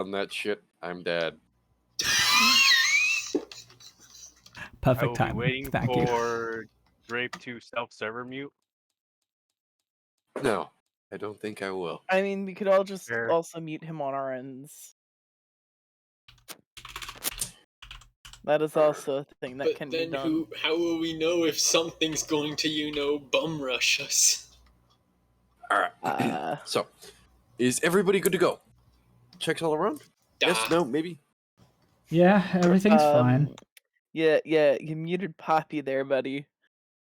on that shit, I'm dead. I Perfect will time. be waiting Thank you. for Drape to self-server mute. No, I don't think I will. I mean, we could all just Fair. also mute him on our ends. That is also a thing that But can be then done. how will we know if something's going to, bum rush us? Alright. So, is everybody good to go? Checks all around? Yes, Dah. no, maybe? Yeah, everything's fine. Yeah, you muted Poppy there, buddy.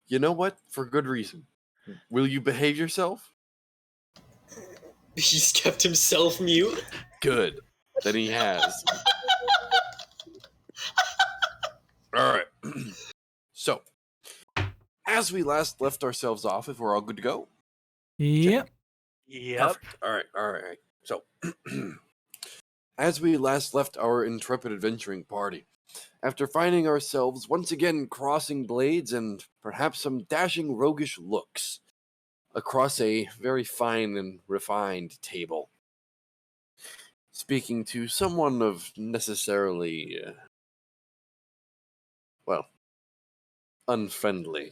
You know what? For good reason. Will you behave yourself? He's kept himself mute. Good. Then he has. Alright. So, as we last left ourselves off, if we're all good to go? Yep. Yep. Perfect. Alright. So, as we last left our intrepid adventuring party, after finding ourselves once again crossing blades and perhaps some dashing roguish looks across a very fine and refined table, speaking to someone of necessarily, unfriendly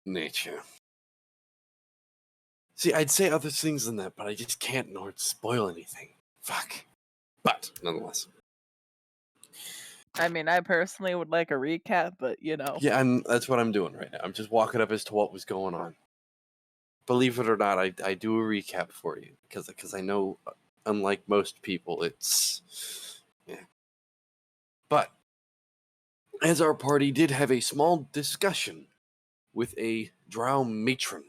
nature. See, I'd say other things than that, but I just can't nor spoil anything. Fuck. But, nonetheless. I mean, I personally would like a recap, but Yeah, and that's what I'm doing right now. I'm just walking up as to what was going on. Believe it or not, I do a recap for you, because I know, unlike most people, it's... Yeah. But, as our party did have a small discussion with a drow matron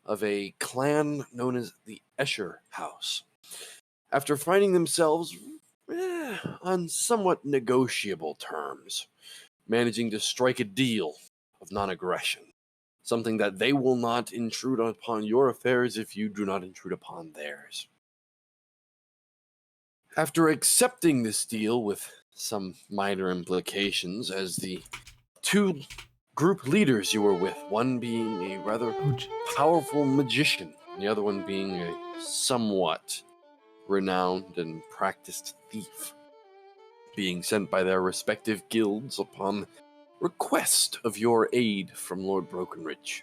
of a clan known as the Escher House, after finding themselves on somewhat negotiable terms, managing to strike a deal of non-aggression, something that they will not intrude upon your affairs if you do not intrude upon theirs. After accepting this deal with some minor implications, as the two group leaders you were with, one being a rather powerful magician, and the other one being a somewhat renowned and practiced thief, being sent by their respective guilds upon request of your aid from Lord Brokenridge.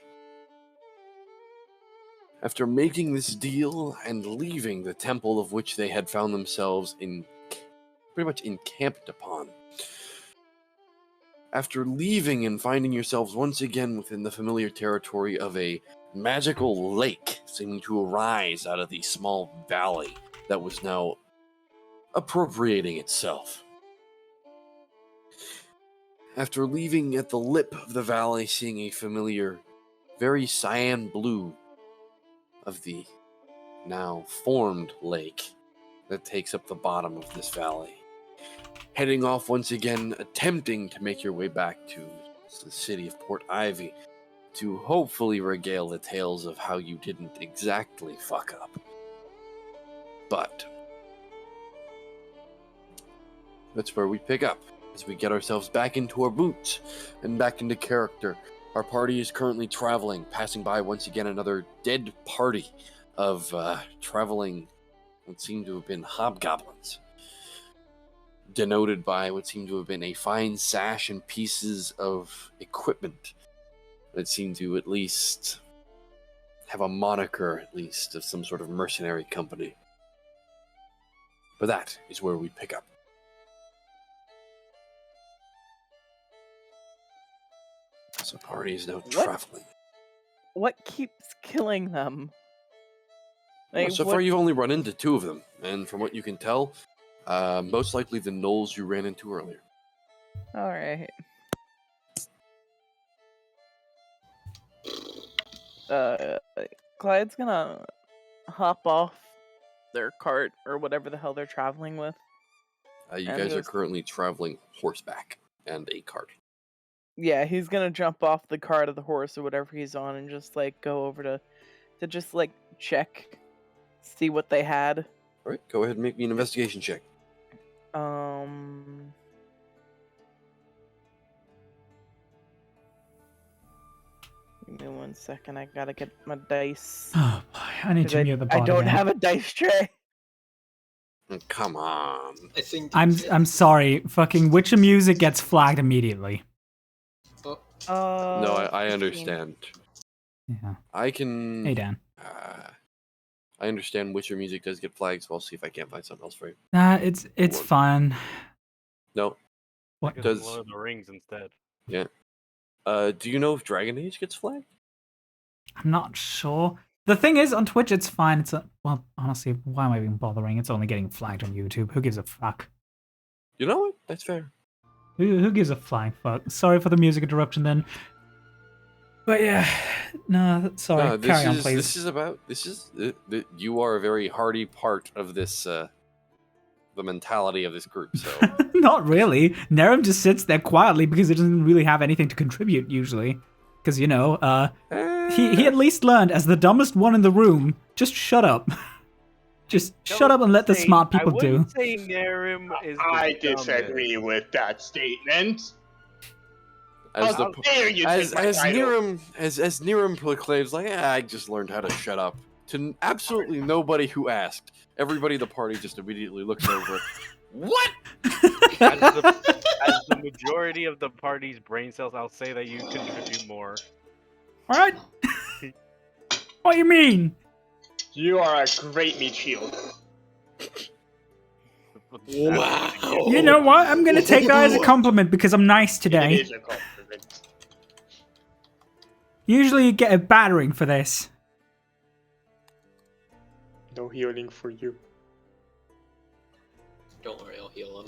After making this deal and leaving the temple of which they had found themselves pretty much encamped upon, after leaving and finding yourselves once again within the familiar territory of a magical lake seeming to arise out of the small valley that was now appropriating itself. After leaving at the lip of the valley, seeing a familiar, very cyan blue of the now formed lake that takes up the bottom of this valley, heading off once again, attempting to make your way back to the city of Port Ivy to hopefully regale the tales of how you didn't exactly fuck up. But that's where we pick up, as we get ourselves back into our boots and back into character. Our party is currently traveling, passing by once again another dead party of traveling what seemed to have been hobgoblins, denoted by what seemed to have been a fine sash and pieces of equipment that seemed to at least have a moniker, at least, of some sort of mercenary company. But that is where we pick up. So party is now traveling. What keeps killing them? Well, so far you've only run into two of them, and from what you can tell, most likely the gnolls you ran into earlier. Alright. Clyde's gonna hop off their cart, or whatever the hell they're traveling with. You guys are currently traveling horseback and a cart. Yeah, he's gonna jump off the cart of the horse or whatever he's on and just, go over to just, check, see what they had. Alright, go ahead and make me an investigation check. Give me 1 second, I gotta get my dice. Oh boy, I need to mute the bot I don't again. have a dice tray. Come on. I think I'm sorry. Fucking Witcher music gets flagged immediately. Oh, No, I 15. understand. Yeah. I can. Hey Dan. I understand Witcher music does get flagged, so I'll see if I can't find something else for you. Nah, it's Lord. fun. No. What? Because Does- Lord of the Rings instead. Yeah. Do you know if Dragon Age gets flagged? I'm not sure. The thing is, on Twitch, it's fine. It's well, honestly, why am I even bothering? It's only getting flagged on YouTube. Who gives a fuck? You know what? That's fair. Who gives a flying fuck? Sorry for the music interruption then. But yeah, no, sorry. No, Carry on, please. This is you are a very hardy part of this the mentality of this group. So Not really. Nerem just sits there quietly because he doesn't really have anything to contribute usually. Because he at least learned as the dumbest one in the room. Just shut up. Just shut up and let the smart people I do. wouldn't say Narim is the I dumbest. disagree with that statement. as How dare you as take my title? Niram proclaims, like, I just learned how to shut up. To absolutely nobody who asked. Everybody in the party just immediately looks over. What? As the majority of the party's brain cells, I'll say that you contribute more. Alright? What do you mean? You are a great meat shield. wow. You know what? I'm gonna take that as a compliment because I'm nice It today. is a compliment. Usually you get a battering for this. No healing for you. Don't worry, I'll heal him.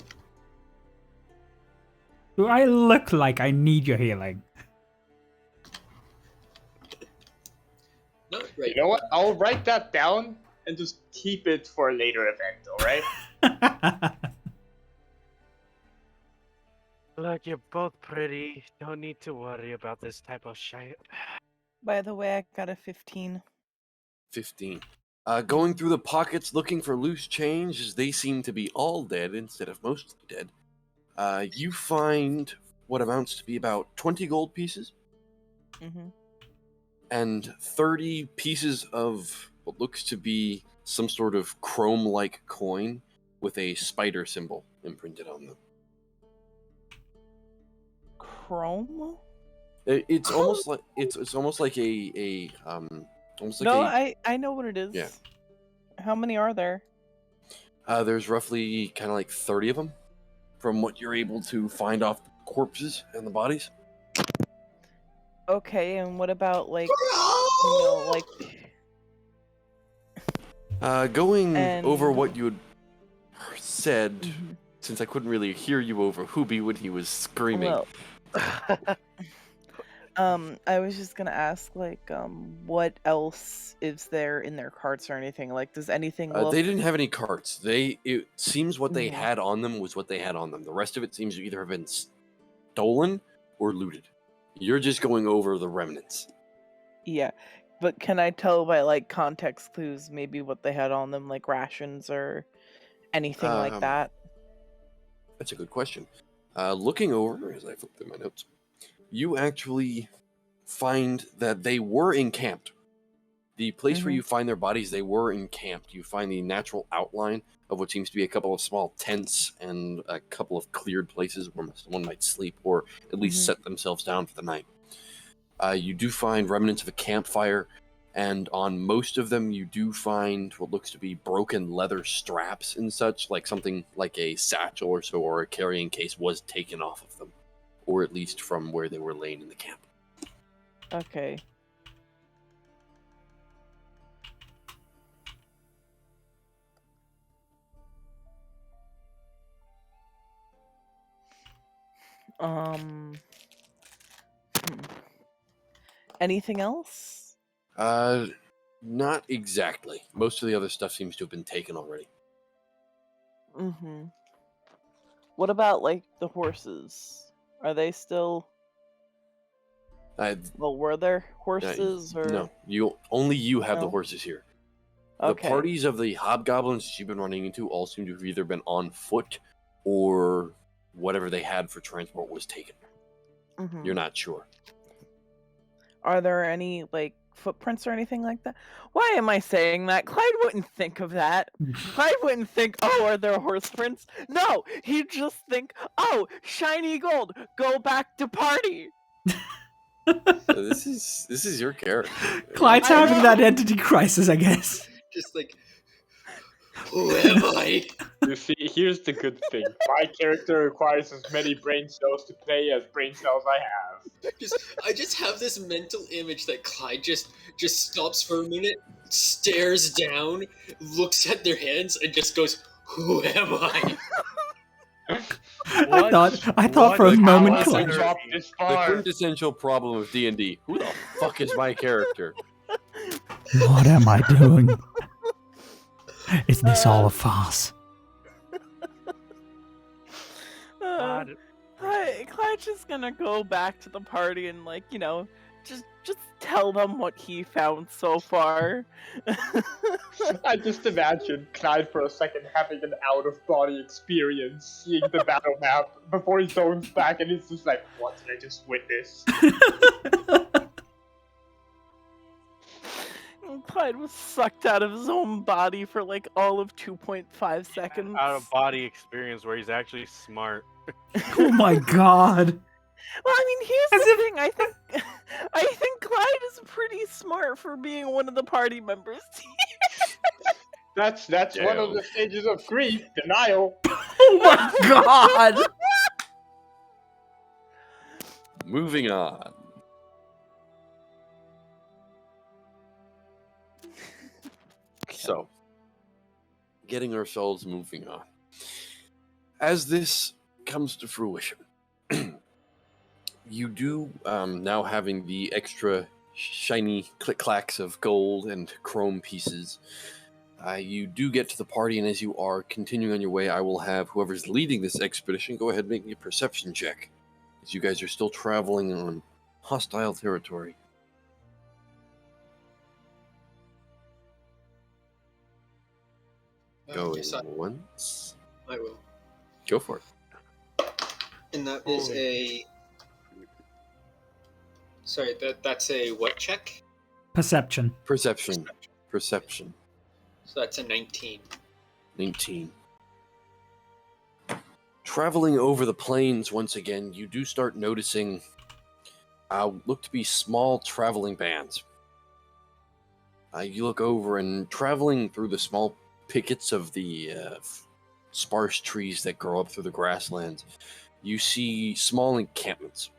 Do I look like I need your healing? Not right. You know what? I'll write that down and just keep it for a later event, alright? Look, you're both pretty. Don't need to worry about this type of shit. By the way, I got a 15. 15. Going through the pockets looking for loose change, as they seem to be all dead instead of mostly dead. You find what amounts to be about 20 gold pieces Mm-hmm. and 30 pieces of what looks to be some sort of chrome-like coin with a spider symbol imprinted on them. Chrome? It's almost like it's almost like almost like No, a I know what it is. Yeah. How many are there? there's roughly kind of like 30 of them from what you're able to find off the corpses and the bodies. Okay, and what about like, you know, like Going over And- what you had said, Mhm. since I couldn't really hear you over Hoobie when he was screaming. Well, I was just gonna ask, like, what else is there in their carts or anything? Like, does anything look? They didn't have any carts. It seems what they Mhm. had on them was what they had on them. The rest of it seems to either have been stolen or looted. You're just going over the remnants. Yeah, but can I tell by like context clues maybe what they had on them, like rations or anything like Um, that? That's a good question. Looking over, as I flip through my notes, you actually find that they were encamped. The place where Mhm. you find their bodies, they were encamped. You find the natural outline of what seems to be a couple of small tents and a couple of cleared places where someone might sleep or at least Mhm. set themselves down for the night. You do find remnants of a campfire, and on most of them, you do find what looks to be broken leather straps and such, like something like a satchel or so, or a carrying case was taken off of them, or at least from where they were laying in the camp. Okay. Hmm. Anything else? Not exactly. Most of the other stuff seems to have been taken already. Mm-hmm. What about like the horses? Are they still? Uh, Well, were there horses or? No, you have the No? horses here. Okay. The parties of the hobgoblins that you've been running into all seem to have either been on foot or whatever they had for transport was taken. Mhm. You're not sure. Are there any like footprints or anything like that? Why am I saying that? Clyde wouldn't think of that. Clyde wouldn't think, oh, are there horse prints? No, he'd just think, oh, shiny gold, go back to party. So this is your character. Clyde's I having know. that identity crisis, I guess. Just like, who am I? You see, here's the good thing. My character requires as many brain cells to play as brain cells I have. I just have this mental image that Clyde just stops for a minute, stares down, looks at their hands, and just goes, "Who am I?" I thought for a what moment, how Clyde. is Drop it- this The far. quintessential problem of D&D. Who the fuck is my character? What am I doing? Is this all a farce? God, Clyde's just gonna go back to the party and, like, you know, just tell them what he found so far. I just imagine Clyde for a second having an out-of-body experience, seeing the battle map before he zones back, and he's just like, "What did I just witness?" And Clyde was sucked out of his own body for like all of 2.5 seconds. out of body experience where he's actually smart. Oh my god. Well, I mean, As here's the thing. I think Clyde is pretty smart for being one of the party members. That's one of Damn. the stages of grief, denial. Oh my god. Moving on. So, getting ourselves moving on. As this comes to fruition, you do, now having the extra shiny click-clacks of gold and chrome pieces, you do get to the party, and as you are continuing on your way, I will have whoever's leading this expedition go ahead and make me a perception check, as you guys are still traveling on hostile territory. Going Yes, once. I will. Go for it. And that is a. Sorry, that's a what check? Perception. Perception. Perception. So that's a 19. 19. Traveling over the plains once again, you do start noticing look to be small traveling bands. You look over and traveling through the small pickets of the sparse trees that grow up through the grasslands, you see small encampments,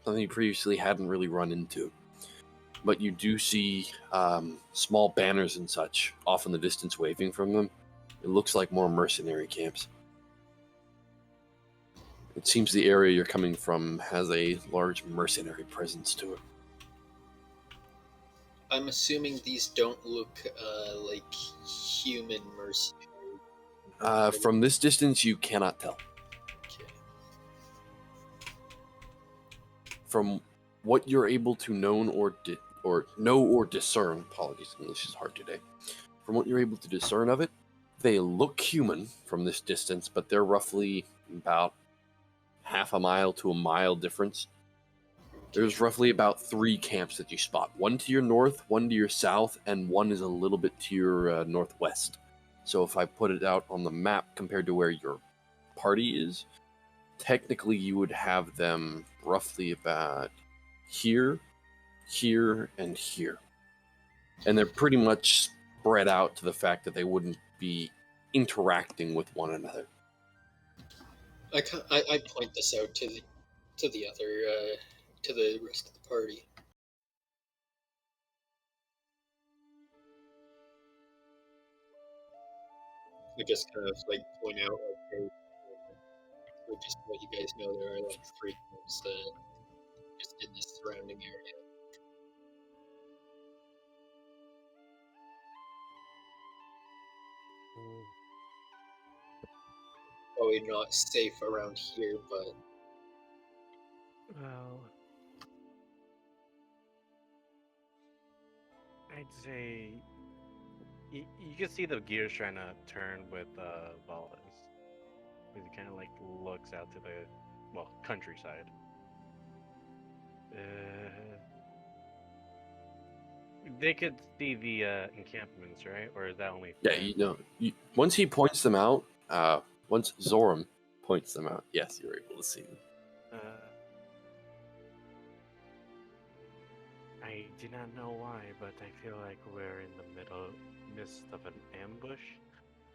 something you previously hadn't really run into. But you do see small banners and such off in the distance waving from them. It looks like more mercenary camps. It seems the area you're coming from has a large mercenary presence to it. I'm assuming these don't look like human mercenaries. From this distance, you cannot tell. Okay. From what you're able to know or discern, apologies, English is hard today. From what you're able to discern of it, they look human from this distance, but they're roughly about half a mile to a mile difference. There's roughly about 3 camps that you spot. One to your north, one to your south, and one is a little bit to your northwest. So if I put it out on the map compared to where your party is, technically you would have them roughly about here, here, and here. And they're pretty much spread out to the fact that they wouldn't be interacting with one another. I point this out to the other to the rest of the party. I just kind of like point out like, hey, just to let you guys know there are like 3 camps just in this surrounding area. Probably not safe around here, but Well, I'd say you can see the gears trying to turn with Wallace. Because he kind of like looks out to the countryside. They could see the encampments, right? Or is that only? Yeah, once he points them out, once Zoram points them out, yes, you're able to see them. I do not know why, but I feel like we're in the midst of an ambush,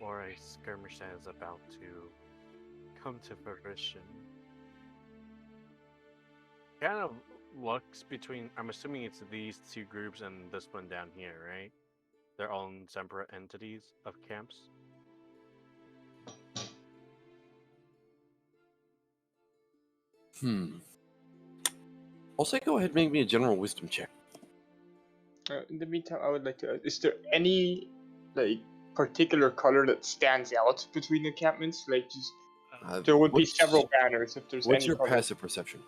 or a skirmish that is about to come to fruition. Kind of looks between. I'm assuming it's these two groups and this one down here, right? Their own separate entities of camps. I'll say go ahead and make me a general wisdom check. In the meantime, I would like to. Is there any particular color that stands out between encampments? Just there would be several banners if there's any. What's your color. passive perception?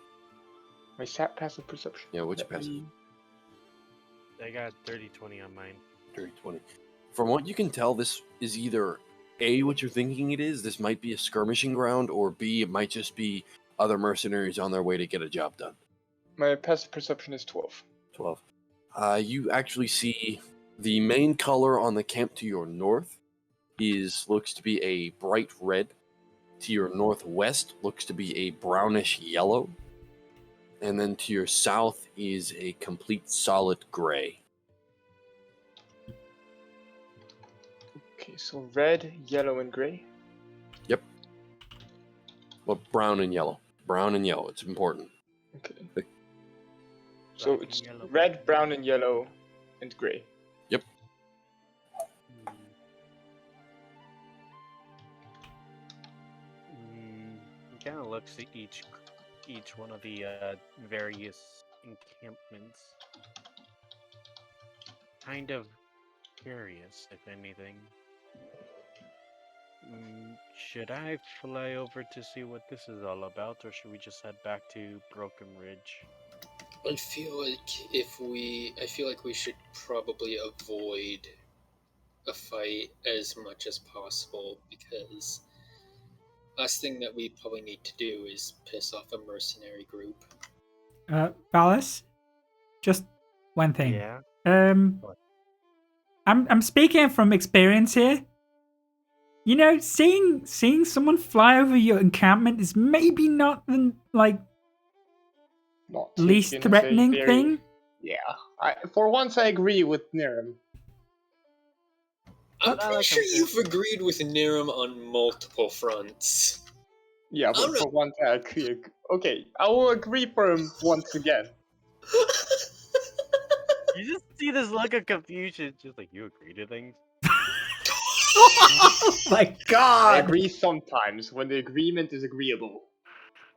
My passive perception. Yeah, what's your passive? I got 30-20 on mine. 30-20. From what you can tell, this is either A, what you're thinking it is, this might be a skirmishing ground, or B, it might just be other mercenaries on their way to get a job done. My passive perception is 12. 12. You actually see the main color on the camp to your north looks to be a bright red. To your northwest looks to be a brownish yellow. And then to your south is a complete solid gray. Okay, so red, yellow, and gray? Yep. Well, brown and yellow. Brown and yellow, it's important. Okay. So it's red, brown, and yellow, and gray. Yep. He kind of looks at each one of the various encampments. Kind of curious, if anything. Should I fly over to see what this is all about, or should we just head back to Broken Ridge? I feel like we should probably avoid a fight as much as possible, because last thing that we probably need to do is piss off a mercenary group. Valis, just one thing. Yeah. I'm speaking from experience here. You know, seeing someone fly over your encampment is maybe not the least threatening thing. Yeah, for once I agree with Niram. I'm pretty sure you've agreed with Niram on multiple fronts. Yeah, but for once I agree. Okay, I will agree for him once again. You just see this look of confusion, just like you agree to things. Oh my god! I agree sometimes when the agreement is agreeable.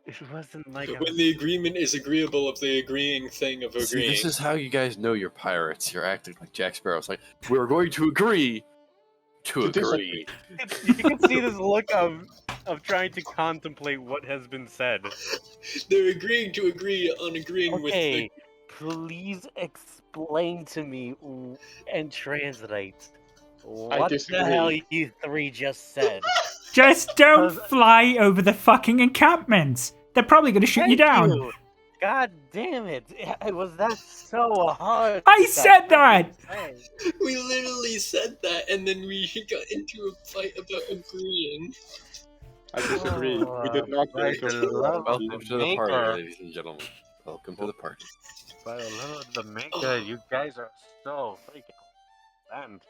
It wasn't like when the agreement is agreeable of the agreeing thing of agreeing. See, this is how you guys know you're pirates. You're acting like Jack Sparrow. It's like, we're going to agree to agree. You can see this look of trying to contemplate what has been said. They're agreeing to agree on agreeing with the... Please explain to me and translate what I the disagree. hell you three just said. Just don't fly over the fucking encampments. They're probably going to shoot you down. You. God damn it. Was that so hard? I said that! We literally said that, and then we got into a fight about agreeing. I disagree. We did not By go the love of Welcome to the maker. party, ladies and gentlemen. Welcome to the party. By the love of the maker, you guys are so freaking and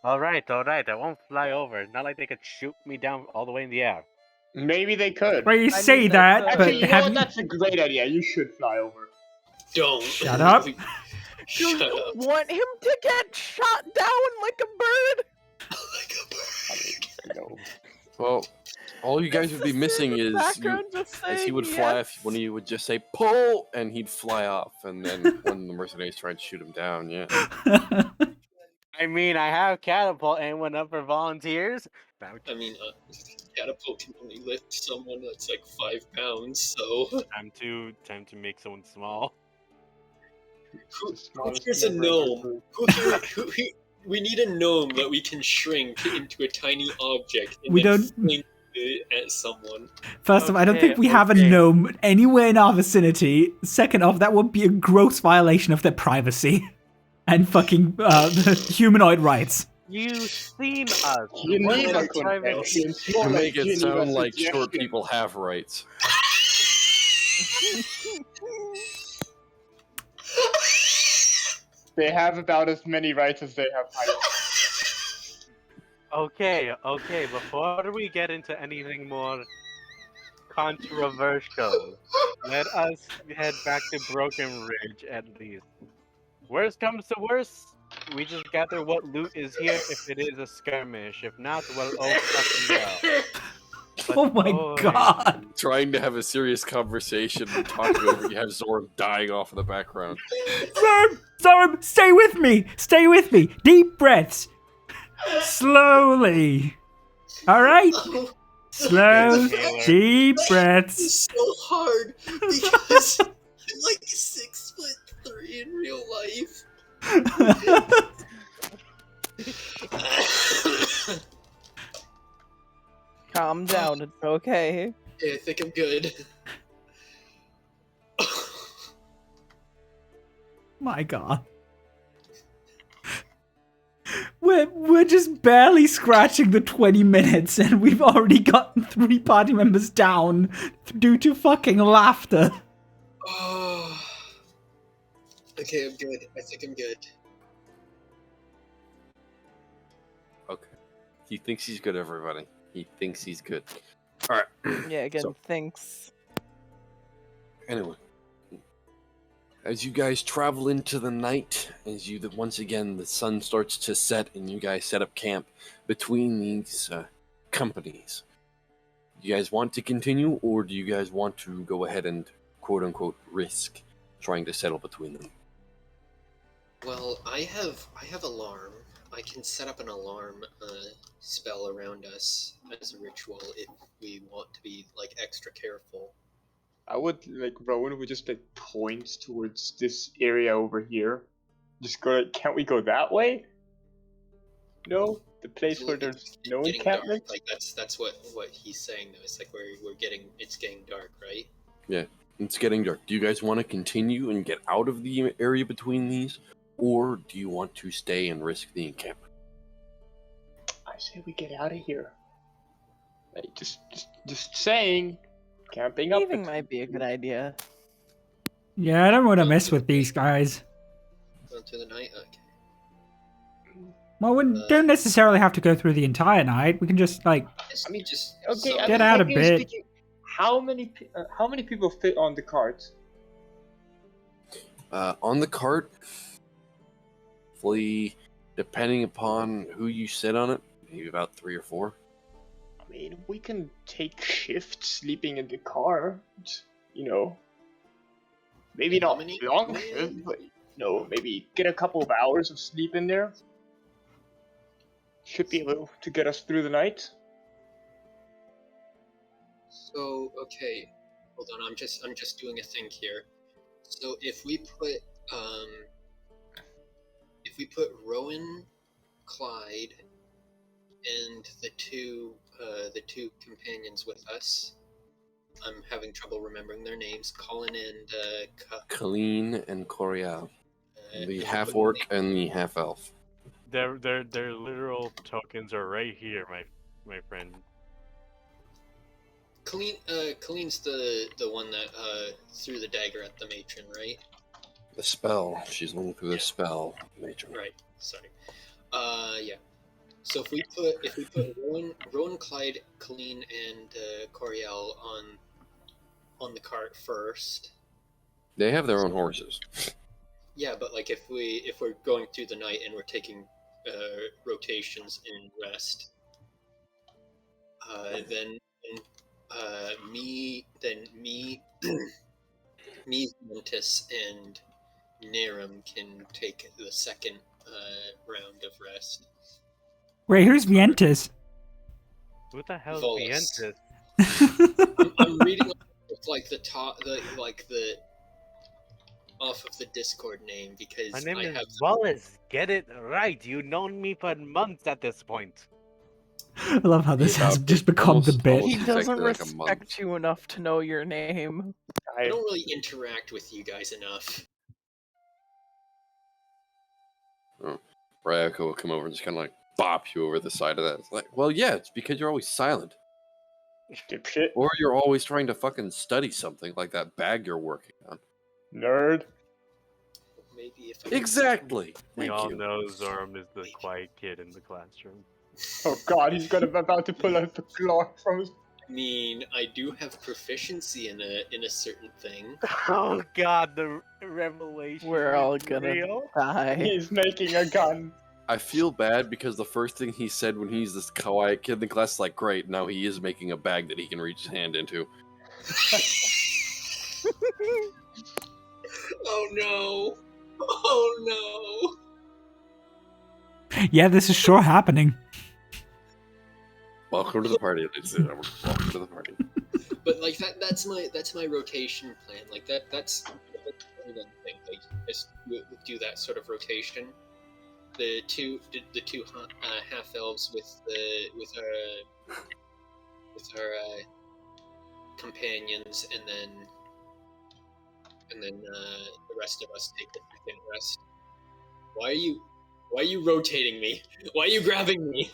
Alright, I won't fly over. Not like they could shoot me down all the way in the air. Maybe they could. Well, you say that, but Actually, you know have what? you... That's a great idea. You should fly over. Don't. Shut up. Shut Do up. you want him to get shot down like a bird? Like a bird. No. Well, all you guys would be missing is he would fly when he would just say pull, and he'd fly off, and then when the mercenaries tried to shoot him down, yeah. I mean, I have catapult and went up for volunteers. I mean, catapult can only lift someone that's like 5 pounds, so... Time to make someone small. Who here's a gnome? We need a gnome that we can shrink into a tiny object and We then don't- fling it at someone. First off, I don't think we have a gnome anywhere in our vicinity. Second off, that would be a gross violation of their privacy. and fucking humanoid rights. You've seen us. Geneva What private- Convention. You make it sound like short people have rights. They have about as many rights as they have height. Okay, before we get into anything more controversial, let us head back to Broken Ridge at least. Worst comes to worst, we just gather what loot is here if it is a skirmish. If not, well, oh fucking well. But Oh my boy, god. Trying to have a serious conversation and talking over, you have Zorb dying off in the background. Zorb, stay with me. Stay with me. Deep breaths. Slowly. All right. Oh, Slow, Taylor. deep breaths. it's so hard because I'm like 6'3" in real life. Calm down, it's okay. Yeah, I think I'm good. My god. We're just barely scratching the 20 minutes and we've already gotten 3 party members down due to fucking laughter. Oh. Okay, I'm good. I think I'm good. Okay. He thinks he's good, everybody. He thinks he's good. Alright. Yeah, again, So- thanks. Anyway. As you guys travel into the night, once again the sun starts to set and you guys set up camp between these companies. Do you guys want to continue, or do you guys want to go ahead and quote-unquote risk trying to settle between them? Well, I have alarm. I can set up an alarm spell around us as a ritual if we want to be like extra careful. I would like Rowan would just like point towards this area over here. Just go. Can't we go that way? No, the place where there's no Getting encampment. dark. Like that's what he's saying though. It's like it's getting dark, right? Yeah, it's getting dark. Do you guys want to continue and get out of the area between these, or do you want to stay and risk the encampment? I say we get out of here. Like just saying. Camping up. Leaving might be a good idea. Yeah, I don't want to mess with these guys. Going through the night. Okay. Well, we don't necessarily have to go through the entire night. We can just, like, I mean, just Okay, some- I Get mean, out a technically bit. speaking, how many people fit on the cart? On the cart, fully, depending upon who you sit on it, maybe about 3 or 4. I mean, we can take shifts sleeping in the car. You know, maybe How not many? long shift, but maybe get a couple of hours of sleep in there. Should be able to get us through the night. So okay, hold on. I'm just doing a thing here. So if we put Rowan, Clyde, and the two companions with us. I'm having trouble remembering their names. Colin and Colleen and Coriel. The and half-orc and the half-elf. Their literal tokens are right here, my friend. Colleen's the one that threw the dagger at the matron, right? The spell. She's looking through the spell, matron. Right. Sorry. Yeah. So if we put Rowan, Clyde, Colleen, and Coriel on the cart first. They have their own horses. Yeah, but like if we're going through the night and we're taking rotations in rest, then me, Ventus, and Narum can take the second round of rest. wait, who's Vientus? Who the hell Volus. is I'm reading like the top, the off of the Discord name because My name I is have Wallace. Get it right. You've known me for months at this point. I love how this has About just become the almost- bit. almost He doesn't exactly like a month. respect you enough to know your name. I don't really interact with you guys enough. Ryoko will come over and just kind of like bop you over the side of that. It's like, well, yeah, it's because you're always silent. Dipshit. Or you're always trying to fucking study something like that bag you're working on. Nerd. Maybe if I Exactly. We Thank all you. know Zoram is the quiet kid in the classroom. Oh god, he's about to pull out the Glock from his... I mean, I do have proficiency in a certain thing. Oh god, the revelation. We're all is gonna real. die. He's making a gun. I feel bad because the first thing he said when he's this quiet kid in the class is like, great, now he is making a bag that he can reach his hand into. Oh no! Oh Yeah, this is sure happening. Welcome to the party, ladies and gentlemen. Welcome to the party. no! But like that's my rotation plan. Like that's one thing. Like just do that sort of rotation. The two half elves with our companions, and then the rest of us take the second rest. Why are you rotating me? Why are you grabbing me?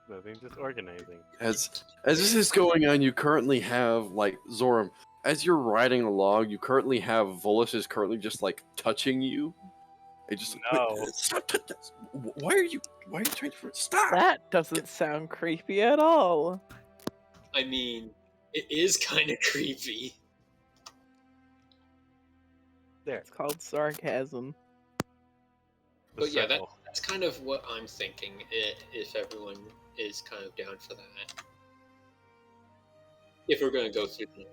Nothing, just organizing. As this is going on, you currently have, like, Zoram, as you're riding along, you currently have Volus is currently just, like, touching you. It just, No. wait, stop touching this. Why are you trying to, stop! That doesn't sound creepy at all. I mean, it is kind of creepy. There. It's called sarcasm. But yeah, circle. that's kind of what I'm thinking, if everyone is kind of down for that. If we're going to go through the night.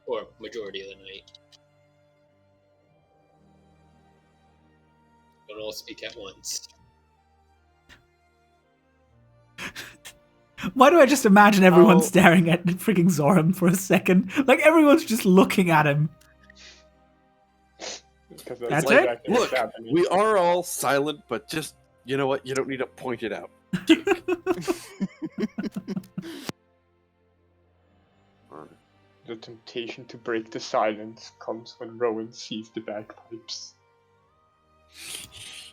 Or majority of the night. Don't all speak at once. Why do I just imagine everyone Oh. staring at freaking Zoram for a second? Like everyone's just looking at him. Because That's exactly it? what's Look, happening. we are all silent, but just, you know what, you don't need to point it out. The temptation to break the silence comes when Rowan sees the bagpipes.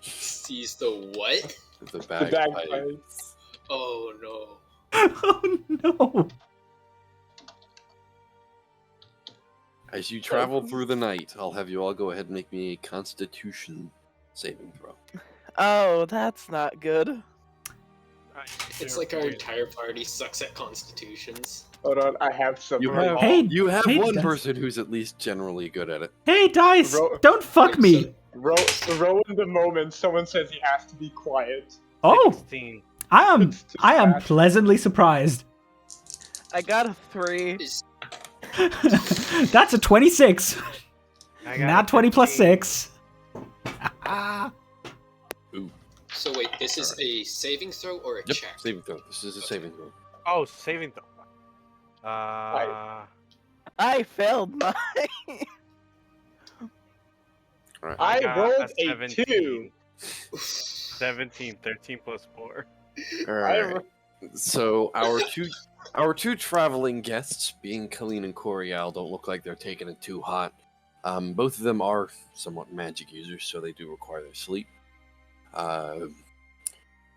Sees the what? The The bagpipe. bagpipes. Oh no. Oh no! As you travel through the night, I'll have you all go ahead and make me a Constitution saving throw. Oh, that's not good. It's like our entire party sucks at constitutions. Hold on, I have some. You have, Hey, you have hey, one Dice. person who's at least generally good at it. Hey, Dice! Ro- Don't fuck me! Rowan the moment someone says he has to be quiet. Oh, 16. I It's too am bad. pleasantly surprised. I got a 3. Is That's a 26. I got Not a 20 plus 15. 6. Ah. so wait, this is a saving throw or a Yep, check? saving throw. This is a saving throw. Oh, saving throw. I failed mine. All right. I got rolled a 17. 2. 17, 13 plus 4. All right. So our two traveling guests, being Colleen and Coriel, don't look like they're taking it too hot. Both of them are somewhat magic users, so they do require their sleep.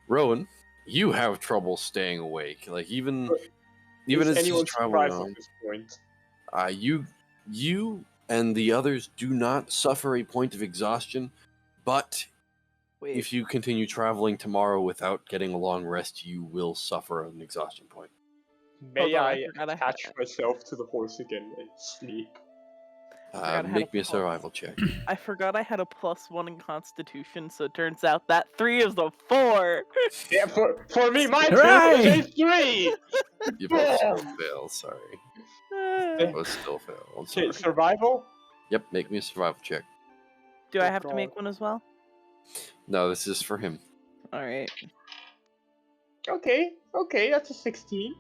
Rowan, you have trouble staying awake. Like even Is as anyone he's traveling surprised on, at this point? you and the others do not suffer a point of exhaustion, but Wait, if you continue traveling tomorrow without getting a long rest, you will suffer an exhaustion point. May Hold on, I I forgot I attach had- myself to the horse again and sleep? forgot I had Make a me a pulse. survival check. I forgot I had a +1 in Constitution, so it turns out that 3 is a 4. Yeah, for me, my Hooray! turn is 3! You both still Boom! fail, sorry. Do Both still fail. I'm Okay, sorry. survival? Yep, make me a survival check. I have God. to make one as well? No, this is for him. Alright. Okay, that's a 16.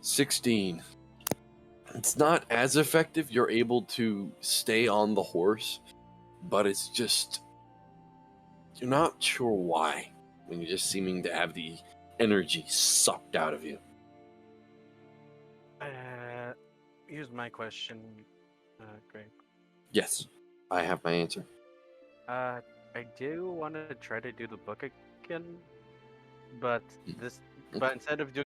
16. It's not as effective. You're able to stay on the horse, but it's just... You're not sure why, when you're just seeming to have the energy sucked out of you. Here's my question, Greg. Yes, I have my answer. I do want to try to do the book again, but this, Okay. but instead of doing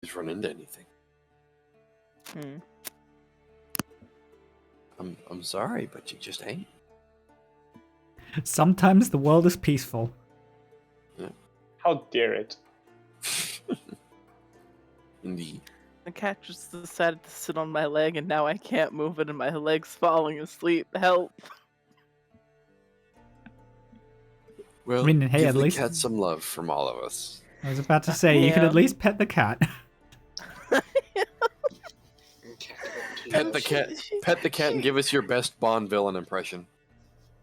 guys run into anything. I'm sorry, but you just ain't. Sometimes the world is peaceful. How dare it? Indeed. The cat just decided to sit on my leg, and now I can't move it, and my leg's falling asleep. Help! Well, I mean, hey, give at the least- cat some love from all of us. I was about to say, you could at Yeah. least pet the cat. Pet the cat. Pet the cat and give us your best Bond villain impression.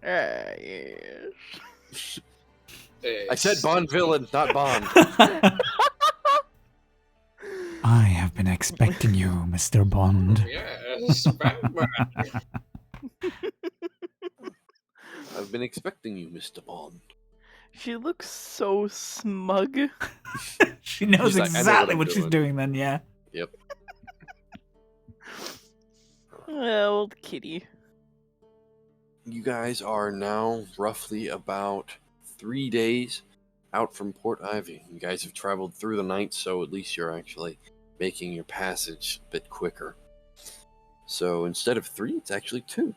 Yes. I said Bond villain, not Bond. I have been expecting you, Mr. Bond. Yes, Batman. I've been expecting you, Mr. Bond. She looks so smug. She knows She's like, I know exactly what I'm what she's doing then, yeah. Yep. Old kitty. You guys are now roughly about 3 days out from Port Ivy. You guys have traveled through the night, so at least you're actually making your passage a bit quicker. So instead of 3, it's actually 2.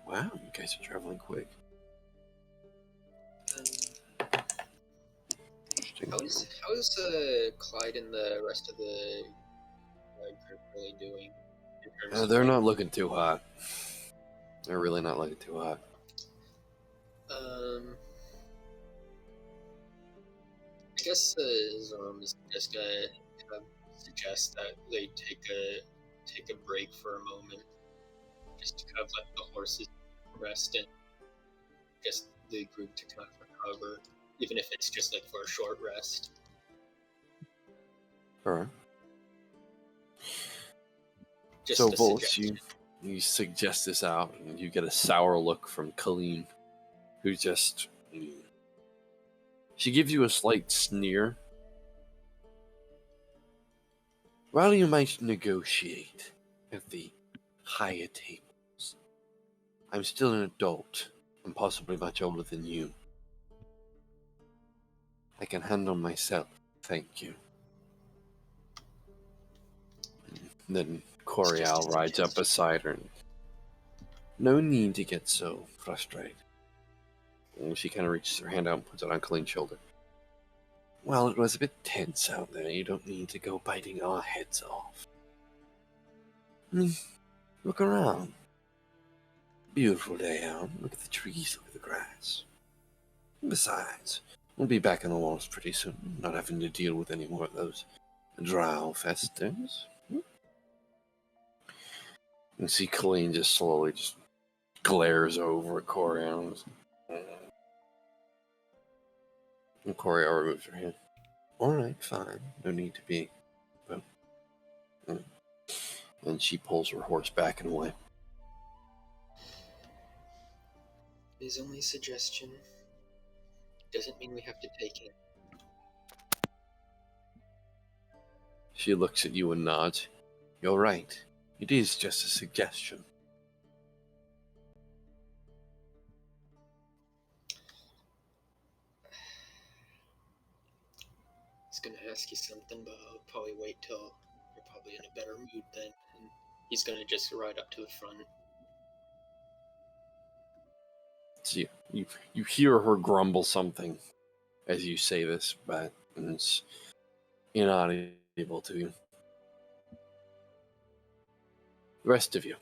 Wow, you guys are traveling quick. Interesting. How's Clyde and the rest of the group really doing? In terms of, They're like, not looking too hot. They're really not looking too hot. I guess Zoram is just gonna kind of suggest that they take a break for a moment, just to kind of let the horses rest and just the group to kind of recover, even if it's just like for a short rest. Alright. Just So a Volts, suggestion. you suggest this out, and you get a sour look from Colleen, who just... She gives you a slight sneer. While you might negotiate at the higher tables, I'm still an adult, and possibly much older than you. I can handle myself, thank you. And then Coriel rides up beside her. And, no need to get so frustrated. And she kind of reaches her hand out and puts it on Colleen's shoulder. Well, it was a bit tense out there. You don't need to go biting our heads off. Look around. Beautiful day out. Look at the trees, look at the grass. And besides, we'll be back in the walls pretty soon, not having to deal with any more of those drow festers. And see Colleen just slowly just glares over at Coriel. And Coriel removes her hand. Alright, fine. No need to be. But, and she pulls her horse back and away. It is only a suggestion. Doesn't mean we have to take it. She looks at you and nods. You're right. It is just a suggestion. I was gonna ask you something, but I'll probably wait till you're probably in a better mood then. And he's gonna just ride up to the front. So you hear her grumble something as you say this, but it's inaudible to you. The rest of you,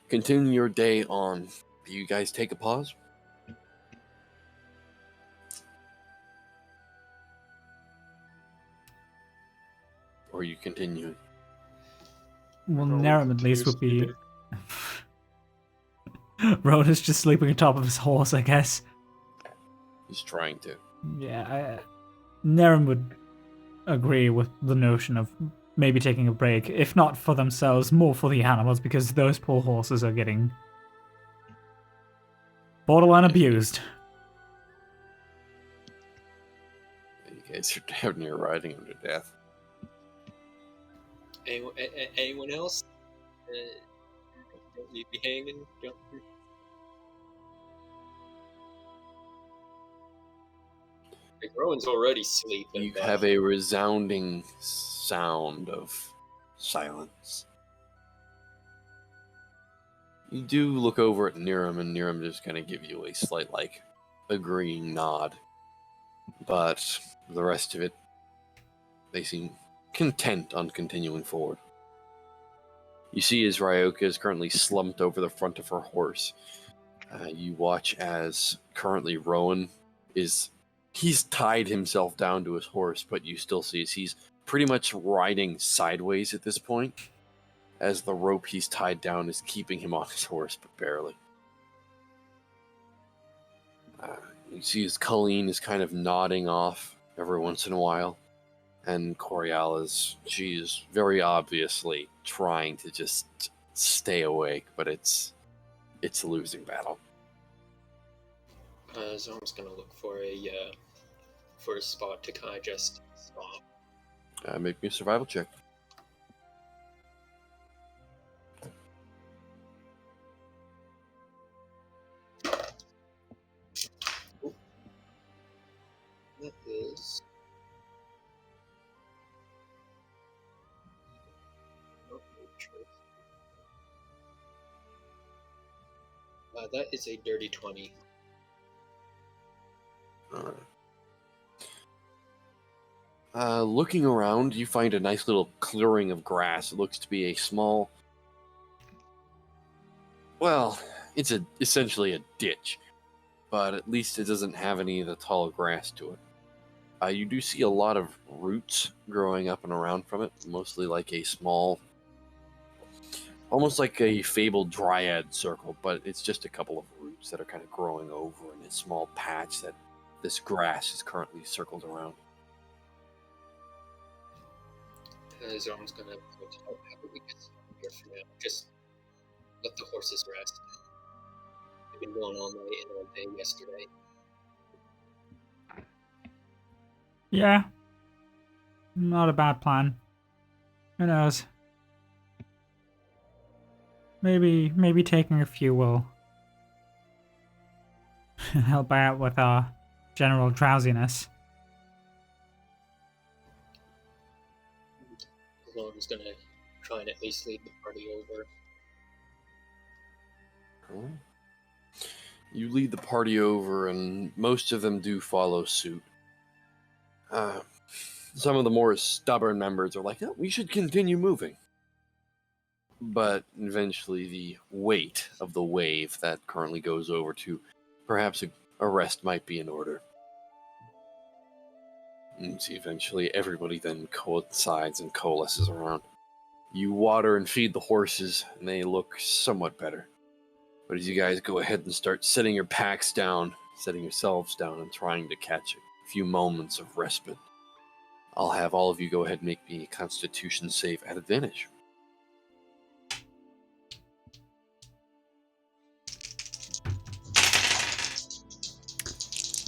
continue your day on. Do you guys take a pause? Or you continue? Well, No, Narum at least would be... stupid. Rona's just sleeping on top of his horse, I guess. He's trying to. Yeah, Narum would agree with the notion of maybe taking a break, if not for themselves, more for the animals, because those poor horses are getting borderline abused. You guys are having your riding them to death. Anyone else? Don't leave me hanging. Don't... Like, Rowan's already sleeping. You but have a resounding sound of silence. You do look over at Niram, and Niram just kind of give you a slight, agreeing nod. But the rest of it, they seem content on continuing forward. You see as Ryoka is currently slumped over the front of her horse. You watch as currently Rowan he's tied himself down to his horse, but you still see as he's pretty much riding sideways at this point, as the rope he's tied down is keeping him on his horse, but barely. You see as Colleen is kind of nodding off every once in a while, and she is very obviously trying to just stay awake, but it's a losing battle. Zome's gonna look for a spot to kind of just stop. Make me a survival check. That is. That is a dirty 20. Alright. Looking around, you find a nice little clearing of grass. It looks to be a small... Well, it's essentially a ditch, but at least it doesn't have any of the tall grass to it. You do see a lot of roots growing up and around from it, mostly like a small... almost like a fabled dryad circle, but it's just a couple of roots that are kind of growing over in a small patch that this grass is currently circled around. Zome's gonna happily get here for now. Just let the horses rest. They've been going all night and all day yesterday. Yeah. Not a bad plan. Who knows? Maybe taking a few will help out with our general drowsiness. Zome's gonna try and at least lead the party over. Cool. You lead the party over, and most of them do follow suit. Some of the more stubborn members are like, oh, we should continue moving. But eventually the weight of the wave that currently goes over to perhaps a rest might be in order. And see, eventually everybody then coincides and coalesces around. You water and feed the horses, and they look somewhat better. But as you guys go ahead and start setting your packs down, setting yourselves down, and trying to catch a few moments of respite, I'll have all of you go ahead and make me a Constitution save at advantage.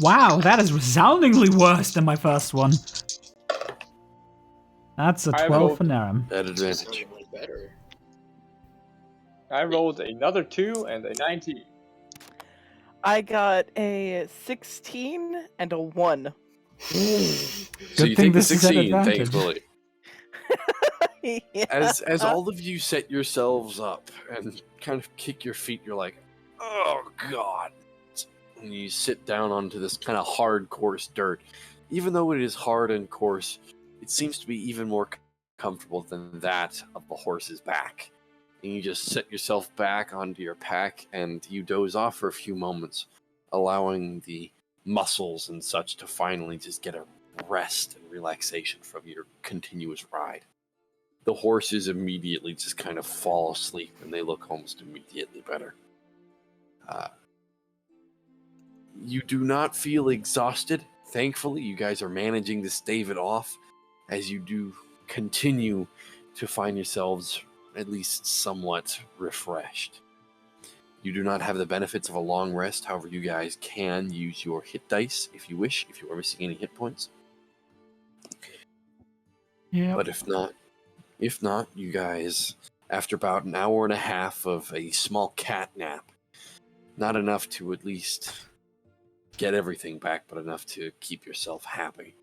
Wow, that is resoundingly worse than my first one. That's a 12 for Naram. At advantage. Sounding better. I rolled another 2 and a 19. I got a 16 and a 1. So Good you thing take the this is at 16, advantage. thankfully. Yeah. As all of you set yourselves up and kind of kick your feet, you're like, oh god. And you sit down onto this kind of hard, coarse dirt. Even though it is hard and coarse, it seems to be even more comfortable than that of the horse's back. And you just set yourself back onto your pack and you doze off for a few moments, allowing the muscles and such to finally just get a rest and relaxation from your continuous ride. The horses immediately just kind of fall asleep and they look almost immediately better. You do not feel exhausted. Thankfully, you guys are managing to stave it off as you do continue to find yourselves at least somewhat refreshed. You do not have the benefits of a long rest. However, you guys can use your hit dice if you wish, if you are missing any hit points. Yeah. But if not, you guys, after about an hour and a half of a small cat nap, not enough to at least get everything back, but enough to keep yourself happy.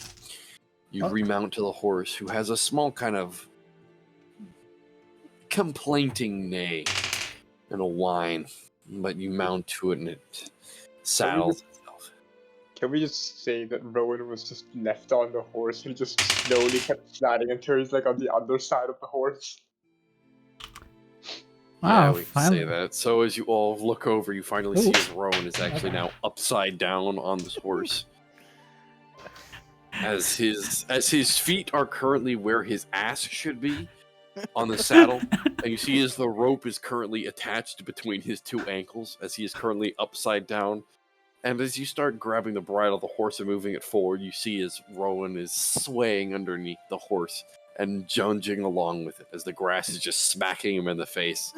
You Huh? remount to the horse, who has a small kind of complaining neigh and a whine, but you mount to it and it saddles itself. Can we just say that Rowan was just left on the horse and just slowly kept sliding until he's like on the underside of the horse? Yeah, Wow, we can say finally. that. So as you all look over, you finally see Ooh. as Rowan is actually now upside down on this horse. As his feet are currently where his ass should be on the saddle, and you see as the rope is currently attached between his two ankles, as he is currently upside down. And as you start grabbing the bridle of the horse and moving it forward, you see as Rowan is swaying underneath the horse and junging along with it, as the grass is just smacking him in the face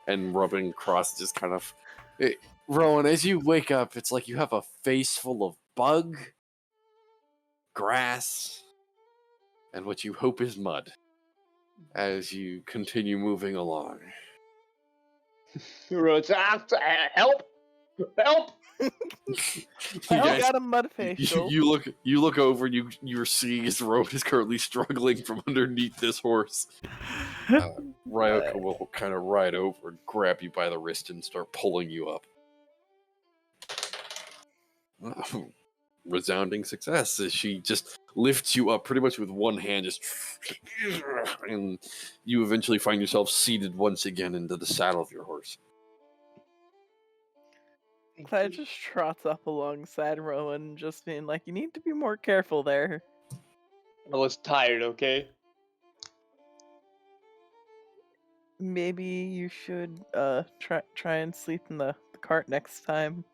and rubbing across, just kind of... Rowan, as you wake up, it's like you have a face full of bug, grass, and what you hope is mud, as you continue moving along. Rowan's, help! Help! You I guys- got a mud facial. you look over and you're seeing his road is currently struggling from underneath this horse. Ryoka will kind of ride over and grab you by the wrist and start pulling you up. Resounding success as she just lifts you up pretty much with one hand, just and you eventually find yourself seated once again into the saddle of your horse. Clyde just trots up alongside Rowan, just being like, "You need to be more careful there." I was tired, okay? Maybe you should try and sleep in the cart next time.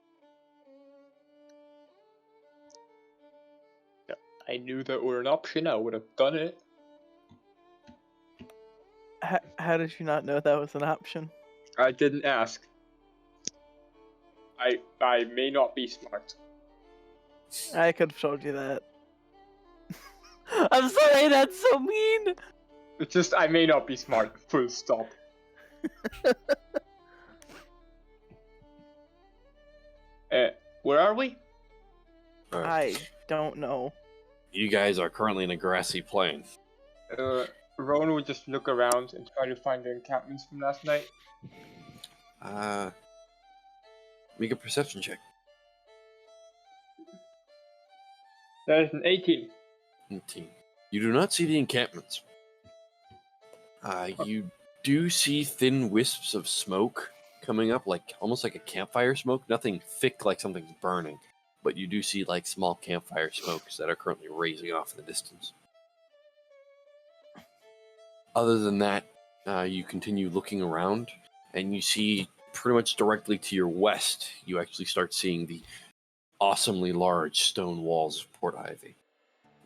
I knew that were an option, I would have done it. How did you not know that was an option? I didn't ask. I may not be smart. I could have told you that. I'm sorry, that's so mean. It's just I may not be smart. Full stop. Where are we? I don't know. You guys are currently in a grassy plain. Rowan would just look around and try to find the encampments from last night. Make a perception check. That is an 18. 18. You do not see the encampments. You do see thin wisps of smoke coming up, like almost like a campfire smoke. Nothing thick like something's burning, but you do see like small campfire smokes that are currently raising off in the distance. Other than that, you continue looking around, and you see pretty much directly to your west, you actually start seeing the awesomely large stone walls of Port Ivy.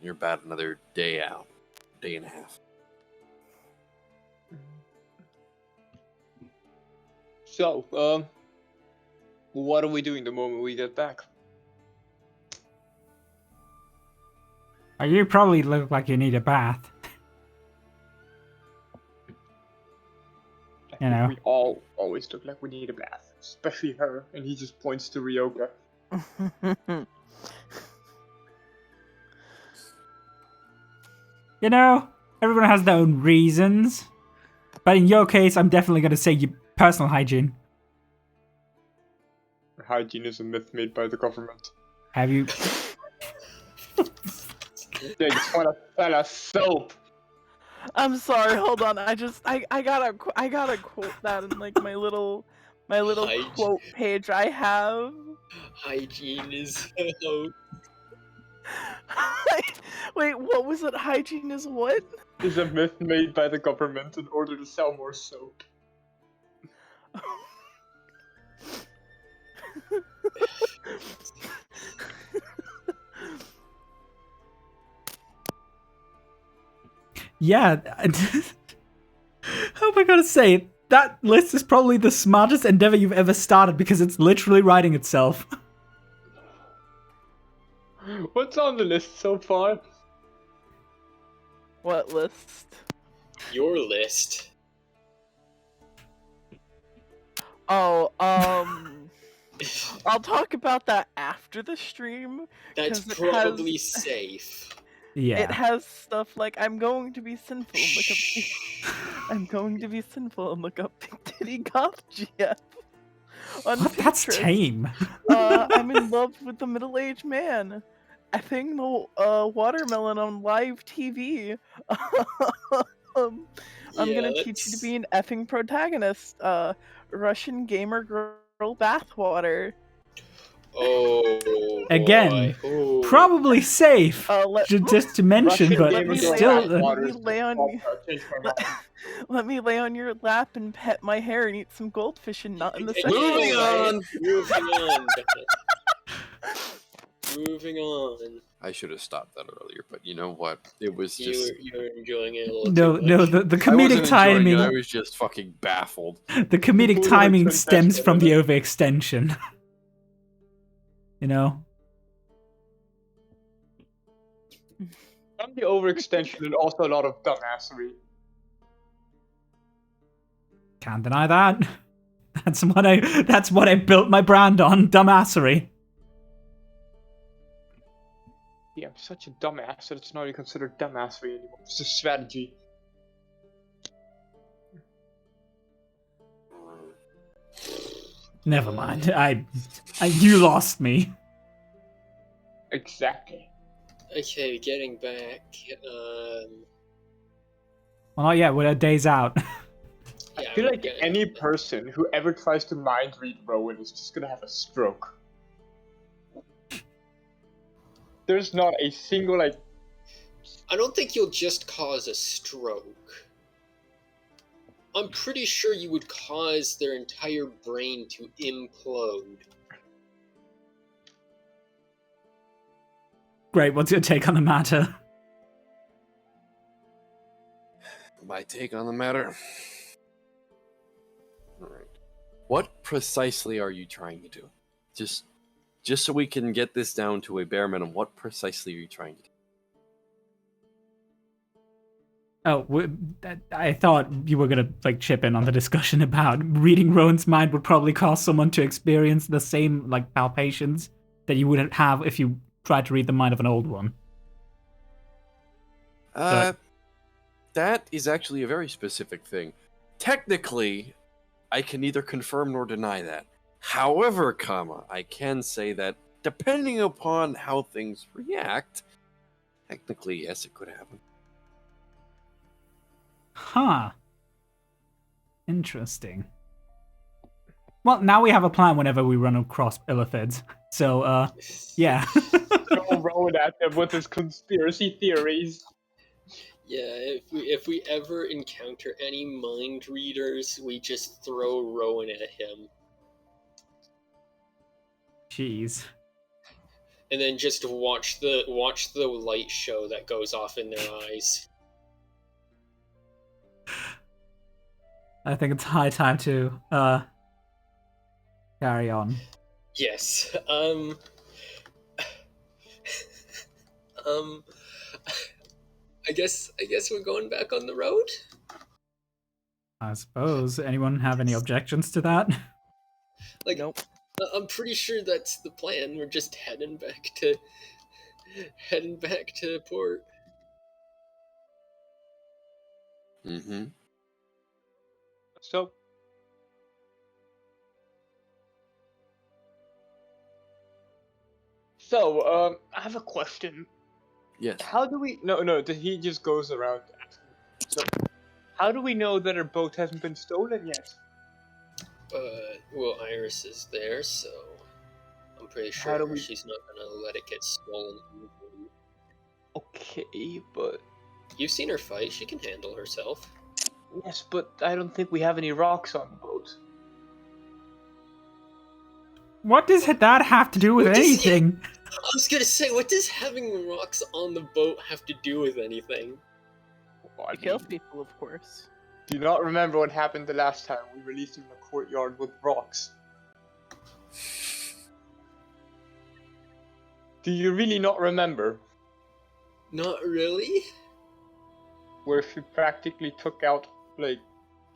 You're about another day out, day and a half. So, what are we doing the moment we get back? You probably look like you need a bath. I You think know. we all always look like we need a bath, especially her, and he just points to Ryoka. You know, everyone has their own reasons. But in your case, I'm definitely going to say your personal hygiene. Hygiene is a myth made by the government. Have you... They just want to sell us soap. I'm sorry. Hold on. I gotta quote that in like my little Hygiene. quote page I have. Hygiene is Wait, what was it? Hygiene is what? Is a myth made by the government in order to sell more soap. Yeah. How am I going to say it? That list is probably the smartest endeavor you've ever started because it's literally writing itself. What's on the list so far? What list? your list. Oh, I'll talk about that after the stream. That's 'cause it probably has- safe. It Yeah. has stuff like I'm going to be sinful and look up. I'm going to be sinful and look up Big Titty Goth GF on What? That's Pinterest. tame. I'm in love with the middle-aged man. Effing the watermelon on live TV. I'm gonna teach you to be an effing protagonist. Russian gamer girl bathwater. Oh, Again, boy. Ooh. probably safe. Let Just to mention, Russian but gamer me girl lay still. on- bathwater let is me lay on- change my mind. let me lay on your lap and pet my hair and eat some goldfish and not in the sexual Moving way. on. Moving on. Moving on. I should have stopped that earlier, but you know what? It was just. You were enjoying it a little No, too no, much. the I wasn't comedic enjoying timing. it, I was just fucking baffled. The comedic People timing were stems sensational, from the but- overextension. You know? From the overextension and also a lot of dumbassery. Can't deny that. That's what I built my brand on, dumbassery. Yeah, I'm such a dumbass that it's not even considered dumbassery anymore. It's a strategy. Never mind. You lost me. Exactly. Okay, getting back. Well, not yet. We're a days out. I Yeah, feel we're like getting- any person who ever tries to mind read Rowan is just gonna have a stroke. There's not a single, like, I don't think you'll just cause a stroke. I'm pretty sure you would cause their entire brain to implode. Great. What's your take on the matter? My take on the matter. Alright. What precisely are you trying to do? Just so we can get this down to a bare minimum, what precisely are you trying to do? Oh, I thought you were gonna like chip in on the discussion about reading Rowan's mind would probably cause someone to experience the same like palpations that you wouldn't have if you tried to read the mind of an old one. That is actually a very specific thing. Technically, I can neither confirm nor deny that. However, I can say that depending upon how things react, technically, yes, it could happen. Huh. Interesting. Well, now we have a plan whenever we run across illithids. So, yeah. throw Rowan at them with his conspiracy theories. Yeah, if we ever encounter any mind readers, we just throw Rowan at him. Jeez. And then just watch the light show that goes off in their eyes. I think it's high time to, carry on. Yes. I guess we're going back on the road. I suppose. Anyone have any objections to that? Like, Nope. I'm pretty sure that's the plan. We're just heading back to port. Mm-hmm. So, I have a question. Yes. How do we... No, he just goes around asking. So, how do we know that our boat hasn't been stolen yet? Well, Iris is there, so I'm pretty How do sure we- she's not gonna let it get stolen. Okay, but... You've seen her fight. She can handle herself. Yes, but I don't think we have any rocks on the boat. What does that have to do with What does- anything? I was gonna say, what does having rocks on the boat have to do with anything? What? It kills people, of course. Do you not remember what happened the last time we released him in a courtyard with rocks? Do you really not remember? Not really. Where she practically took out, like,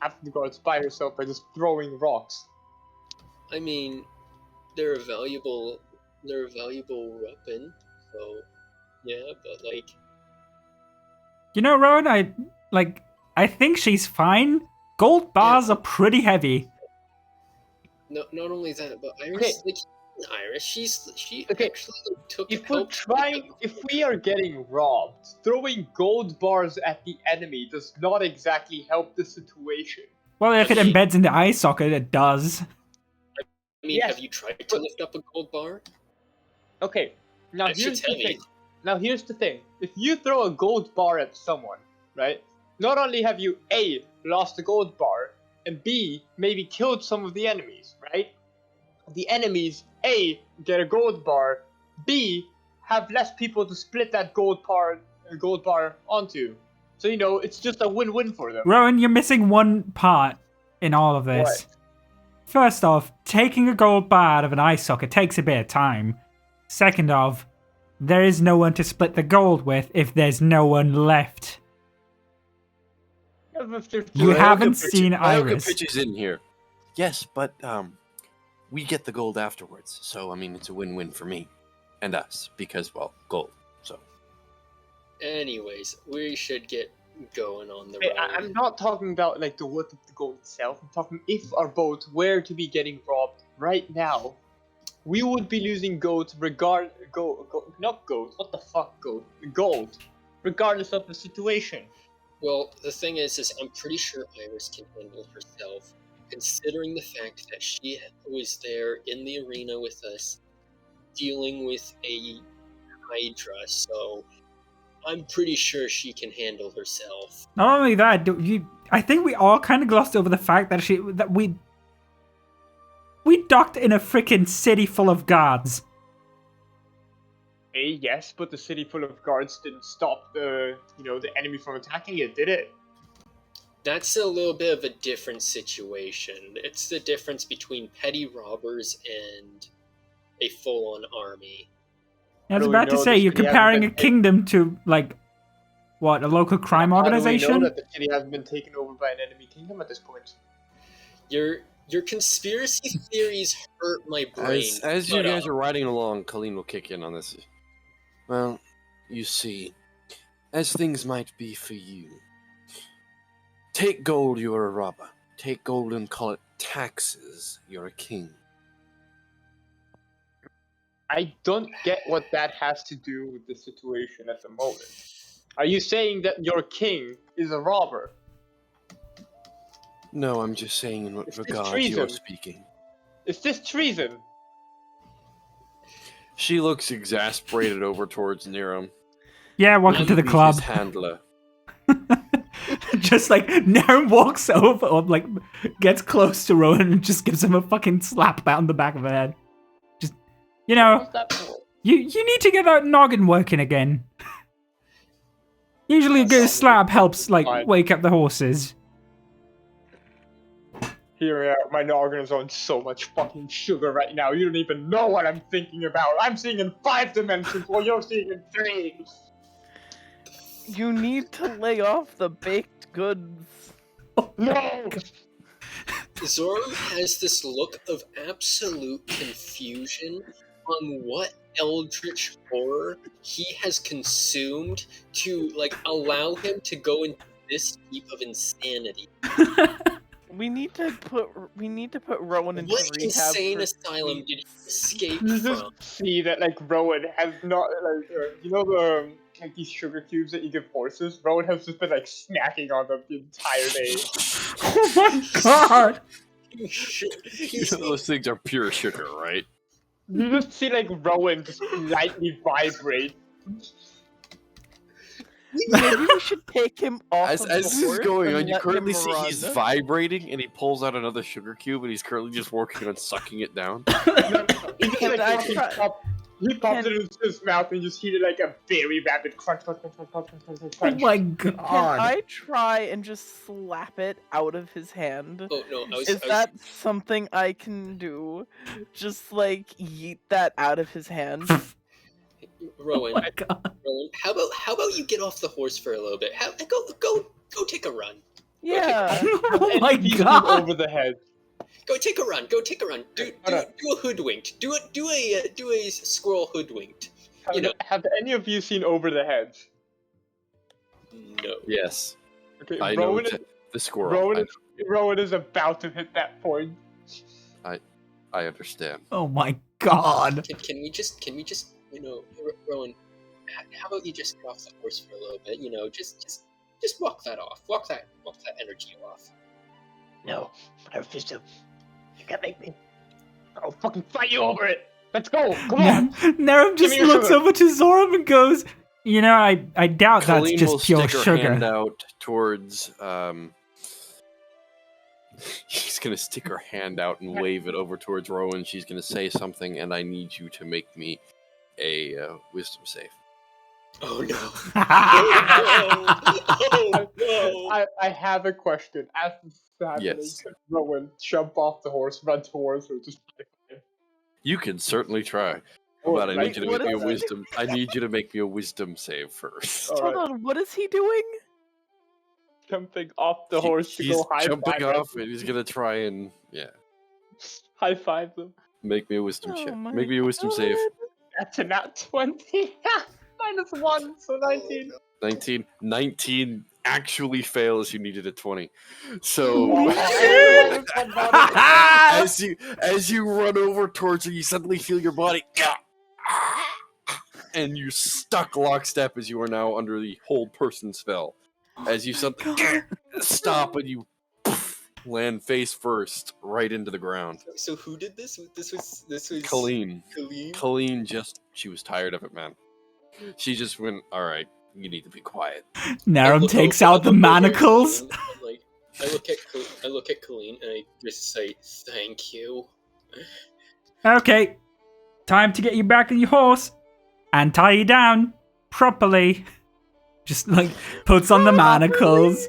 half the guards by herself by just throwing rocks. I mean, they're a valuable weapon. So yeah, but like, You know, Rowan, I think she's fine. Gold bars are pretty heavy. not only that, but Iris, Okay. like Iris, she Okay, actually like, took If help. if we are getting robbed, throwing gold bars at the enemy does not exactly help the situation. Well, if it Okay. embeds in the eye socket, it does. I mean, Yes, have you tried to but- lift up a gold bar? Okay, now That here's shit's the heavy. thing. Now here's the thing. If you throw a gold bar at someone, right? Not only have you A, lost a gold bar, and B, maybe killed some of the enemies, right? The enemies, A, get a gold bar, B, have less people to split that gold bar onto. So, you know, it's just a win-win for them. Rowan, you're missing one part in all of this. What? First off, taking a gold bar out of an eye socket takes a bit of time. Second off, there is no one to split the gold with if there's no one left. You haven't seen Ioka Iris. pitches in here. Yes, but we get the gold afterwards. So I mean, it's a win-win for me and us because, well, gold. So Anyways, we should get going on the Hey, road. I'm not talking about like the worth of the gold itself. I'm talking if our boat were to be getting robbed right now, we would be losing gold gold, regardless of the situation. Well, the thing is I'm pretty sure Iris can handle herself, considering the fact that she was there in the arena with us, dealing with a Hydra, so I'm pretty sure she can handle herself. Not only that, I think we all kind of glossed over the fact that we docked in a freaking city full of guards. Yes, but the city full of guards didn't stop the enemy from attacking it, did it? That's a little bit of a different situation. It's the difference between petty robbers and a full-on army. I was do we about to know say, the you're city hasn't comparing a been- kingdom to, like, what, a local crime How do we know organization? that the city hasn't been taken over by an enemy kingdom at this point? Your conspiracy theories hurt my brain. as you but, guys are riding along, Colleen will kick in on this. Well, you see, as things might be for you, take gold, you're a robber. Take gold and call it taxes, you're a king. I don't get what that has to do with the situation at the moment. Are you saying that your king is a robber? No, I'm just saying in what Is this regard treason? you're speaking. Is this treason? She looks exasperated over towards Niram. Yeah, welcome to the He's club. his handler. Just like, Naren walks over, or like, gets close to Rowan and just gives him a fucking slap on the back of the head. Just, you know, What's that for? you need to get that noggin working again. Usually a good That's slap helps, like, fine. wake up the horses. Here, my noggin is on so much fucking sugar right now. You don't even know what I'm thinking about. I'm seeing in 5 dimensions while you're seeing in 3. You need to lay off the baked goods. No! Zorum has this look of absolute confusion on what eldritch horror he has consumed to like allow him to go into this deep of insanity. We need to put Rowan into What rehab. insane for asylum did he escape You from? just see that like Rowan has not like you know the like these sugar cubes that you give horses. Rowan has just been like snacking on them the entire day. Oh my god! Those things are pure sugar, right? You just see like Rowan just lightly vibrate. Maybe we should take him off As of this the is horse going and on, you let currently him see run. he's vibrating and he pulls out another sugar cube and he's currently just working on sucking it down. He just, Can like, I fucking try- he pops Can- it into his mouth and you just hear like a very rapid crunch, crunch, crunch, crunch, crunch, crunch, crunch, Oh crunch. my Can god! I try and just slap it out of his hand? Oh no, Is that something I can do? Just like yeet that out of his hand? Rowan, Oh my god! Rowan, how about you get off the horse for a little bit? Go take a run. Yeah. Oh my And beat him god! over the head. Go take a run. Do a hoodwinked. Do a squirrel hoodwinked. Have any of you seen Over the Hedge? No. Yes. Okay, I know Rowan, the squirrel. Rowan is about to hit that point. I understand. Oh my god. Can we just Rowan, how about you just get off the horse for a little bit? Just walk that off. Walk that energy off. No, I refuse to. You can't make me. I'll fucking fight you over it. Let's go. Come on. Nerum just me your looks sugar. over to Zoram and goes, I doubt that's Colleen just will pure stick her hand sugar. out towards. She's gonna stick her hand out and wave it over towards Rowan. She's gonna say something, and I need you to make me a wisdom save. Oh no. I, no. I have a question. As this is happening, Yes. could Rowan jump off the horse, run towards her, just You can certainly try, Oh, but I like, need you to what make me a is it? wisdom. I need you to make me a wisdom save first. All Hold right. on, what is he doing? jumping off the horse to He's go high jumping five off, and he's gonna try and high five them. make me a wisdom Oh check. my Make me a wisdom save. God. That's a nat 20. -1, so 19. 19 actually fails. You needed a 20. So as you run over towards her, you suddenly feel your body, and you stuck lockstep as you are now under the hold person spell. As you suddenly stop and you land face first right into the ground. So who did this? This was Colleen. Colleen. Colleen she was tired of it, man. She just went, all right, you need to be quiet. Nerum takes out the manacles. I look at Colleen and I just say, "Thank you." Okay, time to get you back on your horse and tie you down properly. Just puts on the manacles,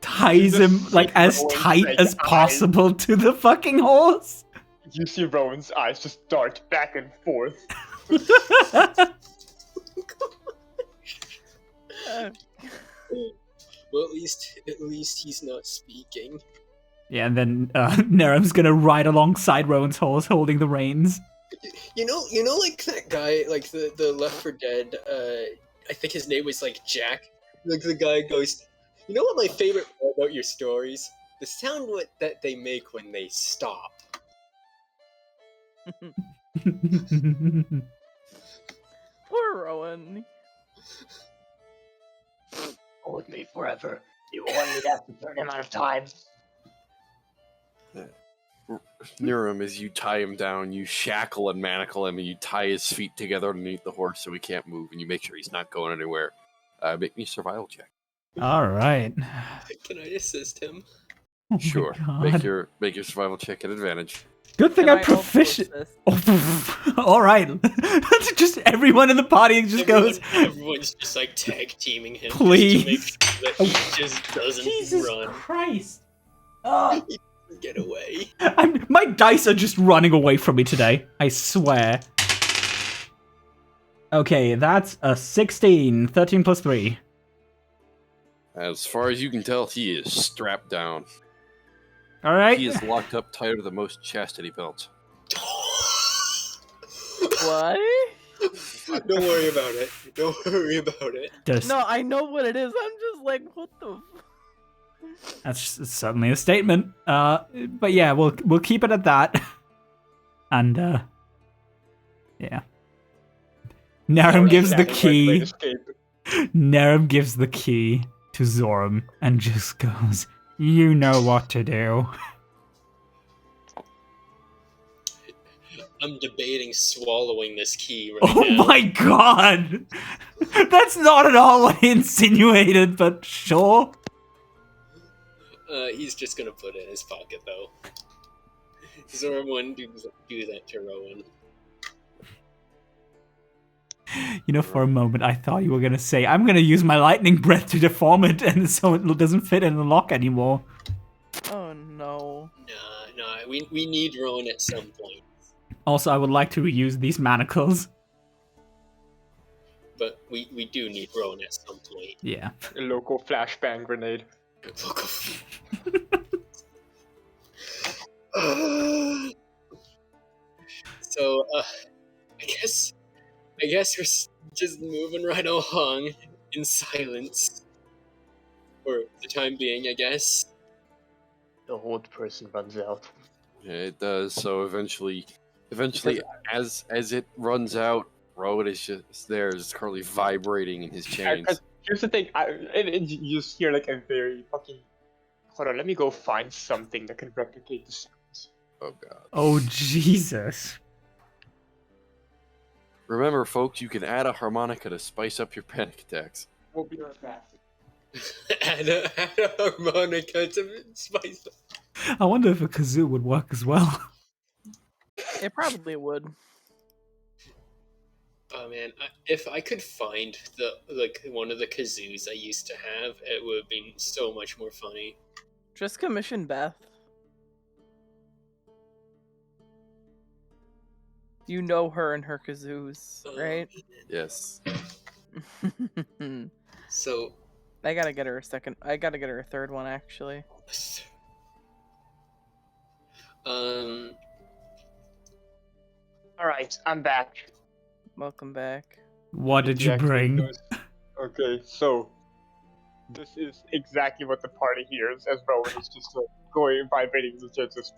ties him as tight as possible to the fucking horse. You see Rowan's eyes just dart back and forth. Well, at least he's not speaking. Yeah, and then Nerum's gonna ride alongside Rowan's horse, holding the reins. You know, like that guy, like the Left 4 Dead. I think his name was like Jack. Like the guy goes, you know what my favorite part about your stories? The sound that they make when they stop. Poor Rowan. Hold me forever. You want me to have a certain amount of time. Nerum, as you tie him down, you shackle and manacle him, and you tie his feet together underneath the horse so he can't move, and you make sure he's not going anywhere. Make me a survival check. All right. Can I assist him? Oh my Sure. God. Make your survival check at advantage. Good thing Can I'm I also proficient. assist? Oh, all right. Just everyone in the party just goes. Everyone's just like tag teaming him Please. just to make sure that he just doesn't run. Christ. Get away. My dice are just running away from me today. I swear. Okay, that's a 16. 13 plus 3. As far as you can tell, he is strapped down. All right. He is locked up tighter than most chastity belts. What? Don't worry about it. Don't worry about it. Just, No, I know what it is. I'm just like, what the? That's certainly a statement. But yeah, we'll keep it at that. And yeah. Nerum gives the key. Nerum gives the key to Zoram and just goes, "You know what to do." I'm debating swallowing this key right Oh now. my god! That's not at all what he insinuated, but sure. He's just gonna put it in his pocket, though. Zoram wouldn't do that to Rowan. You know, for a moment, I thought you were going to say, I'm going to use my lightning breath to deform it, and so it doesn't fit in the lock anymore. Oh no. Nah, we need Rowan at some point. Also, I would like to reuse these manacles. But we do need Rowan at some point. Yeah. A local flashbang grenade. I guess we're just moving right along in silence. For the time being, I guess. The old person runs out. Yeah, it does. So eventually, as it runs out, Rowan is just there, just currently vibrating in his chains. Here's the thing, you just hear like a very fucking... Hold on, let me go find something that can replicate the sounds. Oh god. Oh, Jesus. Remember, folks, you can add a harmonica to spice up your panic attacks. We'll be right back. add a harmonica to spice up. I wonder if a kazoo would work as well. It probably would. Oh man, if I could find one of the kazoos I used to have, it would have been so much more funny. Just commission Beth. You know her and her kazoos, right? Yes. So, I gotta get her a second. I gotta get her a third one, actually. Alright, I'm back. Welcome back. What did you bring? Okay, so this is exactly what the party hears as Rowan is just like going vibrating the churches.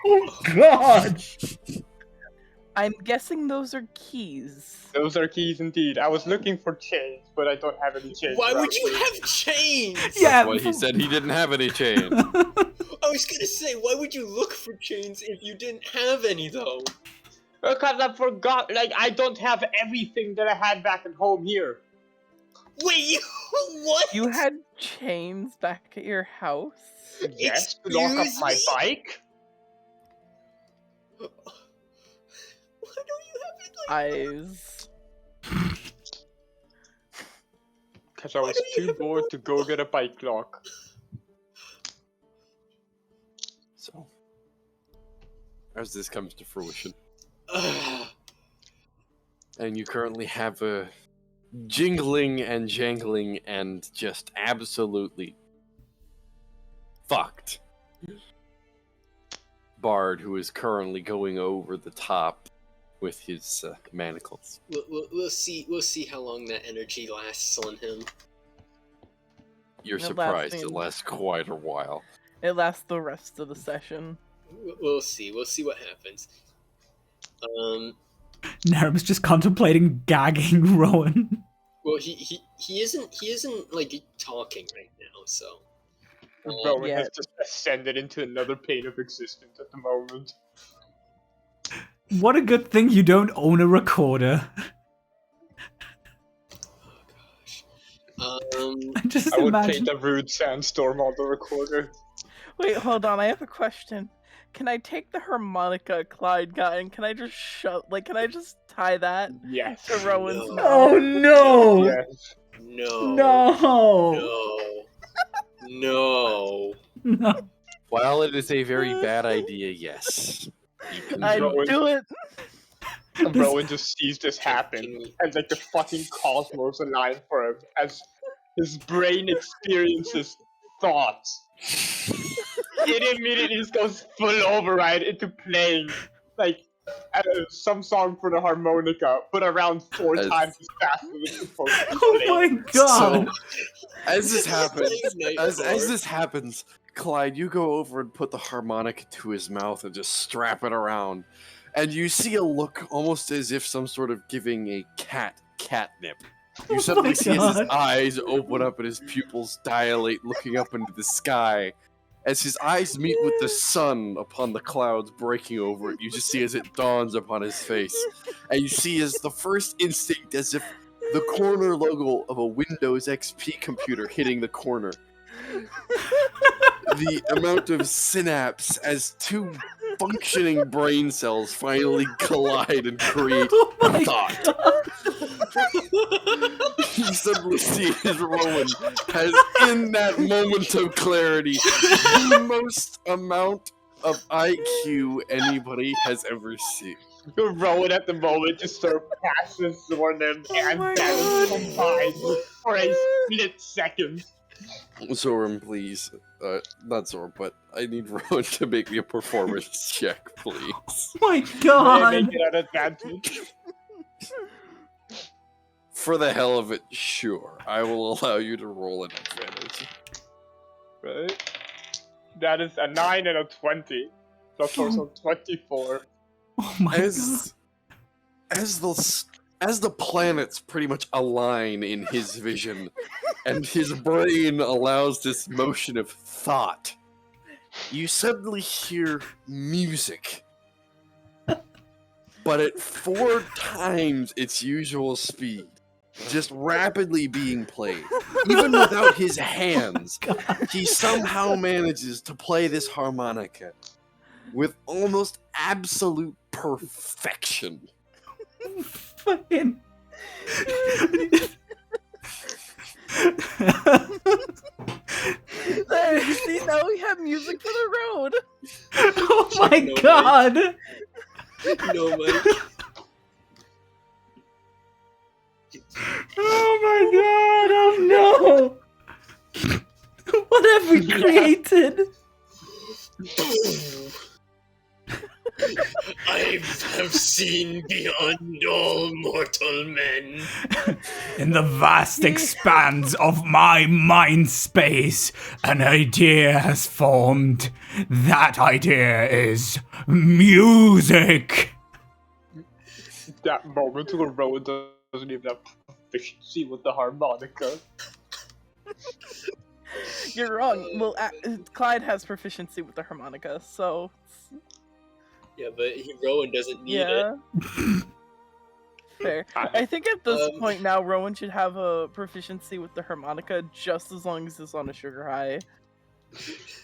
Oh god! I'm guessing those are keys. Those are keys indeed. I was looking for chains, but I don't have any chains. why around would you me. have chains? Yeah. That's why he said he didn't have any chains. I was gonna say, why would you look for chains if you didn't have any though? Because I forgot, like, I don't have everything that I had back at home here. Wait, what? You had chains back at your house? Yes, to lock up Excuse my me? bike. Why don't you have it like Eyes. Because I was too bored to go get a bike lock. So, as this comes to fruition, and you currently have a jingling and jangling and just absolutely fucked Bard, who is currently going over the top with his manacles. We'll see how long that energy lasts on him. You're It surprised lasts it lasts quite a while. It lasts the rest of the session. We'll see what happens. Naram's just contemplating gagging Rowan. Well, he isn't like talking right now, so. Rowan Yeah. has just ascended into another plane of existence at the moment. What a good thing you don't own a recorder. Just I would play imagine. the rude sandstorm on the recorder. Wait, hold on. I have a question. Can I take the harmonica Clyde got and can I just can I just tie that Yes. to Rowan's No. mouth? Oh no! Yes. No. No! No. No. While it is a very bad idea, yes. You can I'd Rowan. do it. And Rowan just sees this happen, Can we- and like the fucking cosmos align for him as his brain experiences thoughts. It immediately just goes full override into playing like some song for the harmonica, but around 4 As- times as fast as it's supposed to be Oh playing. my god! As this happens, Playing as Nightcore. this happens, Clyde, you go over and put the harmonica to his mouth and just strap it around, and you see a look almost as if some sort of giving a cat catnip. You suddenly see as his God. eyes open up and his pupils dilate, looking up into the sky. As his eyes meet with the sun upon the clouds breaking over it, you just see as it dawns upon his face. And you see as the first instinct as if the corner logo of a Windows XP computer hitting the corner. The amount of synapse as two functioning brain cells finally collide and create Oh my thought. god! You suddenly see as Rowan has, in that moment of clarity, the most amount of IQ anybody has ever seen. Rowan at the moment just surpasses Zornim Oh and my Dennis God. combined for a split second. Zoran, please. Not Zoran, but I need Rowan to make me a performance check, please. Oh my May I god! make it an advantage? For the hell of it, sure. I will allow you to roll an advantage. Right? That is a 9 and a 20. So total 24. Oh my god. As the planets pretty much align in his vision, and his brain allows this motion of thought, you suddenly hear music, but at 4 times its usual speed, just rapidly being played. Even without his hands, he somehow manages to play this harmonica with almost absolute perfection. Fucking. There, see, now we have music for the road. Oh my No, god! No, Mike. Oh my god! Oh no! What have we created? I have seen beyond all mortal men. In the vast expanse of my mind space, an idea has formed. That idea is music. That moment where Rowan doesn't even have proficiency with the harmonica. You're wrong. Well, Clyde has proficiency with the harmonica, so Yeah, but Rowan doesn't need it. yeah. Fair. I think at this point now, Rowan should have a proficiency with the harmonica just as long as it's on a sugar high.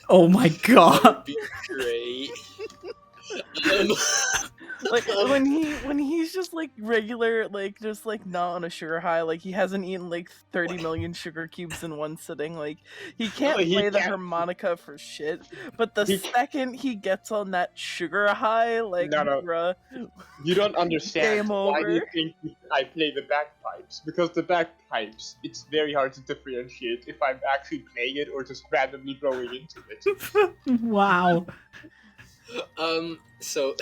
Oh my That god. would be great. Like when he's just like regular, like just like not on a sugar high, like he hasn't eaten like 30 million sugar cubes in one sitting, like he can't he play the can't. harmonica for shit. But the He second he gets on that sugar high, like No. bruh, You don't understand Game why do you over. think I play the bagpipes. Because the bagpipes, it's very hard to differentiate if I'm actually playing it or just randomly throwing into it. Wow. So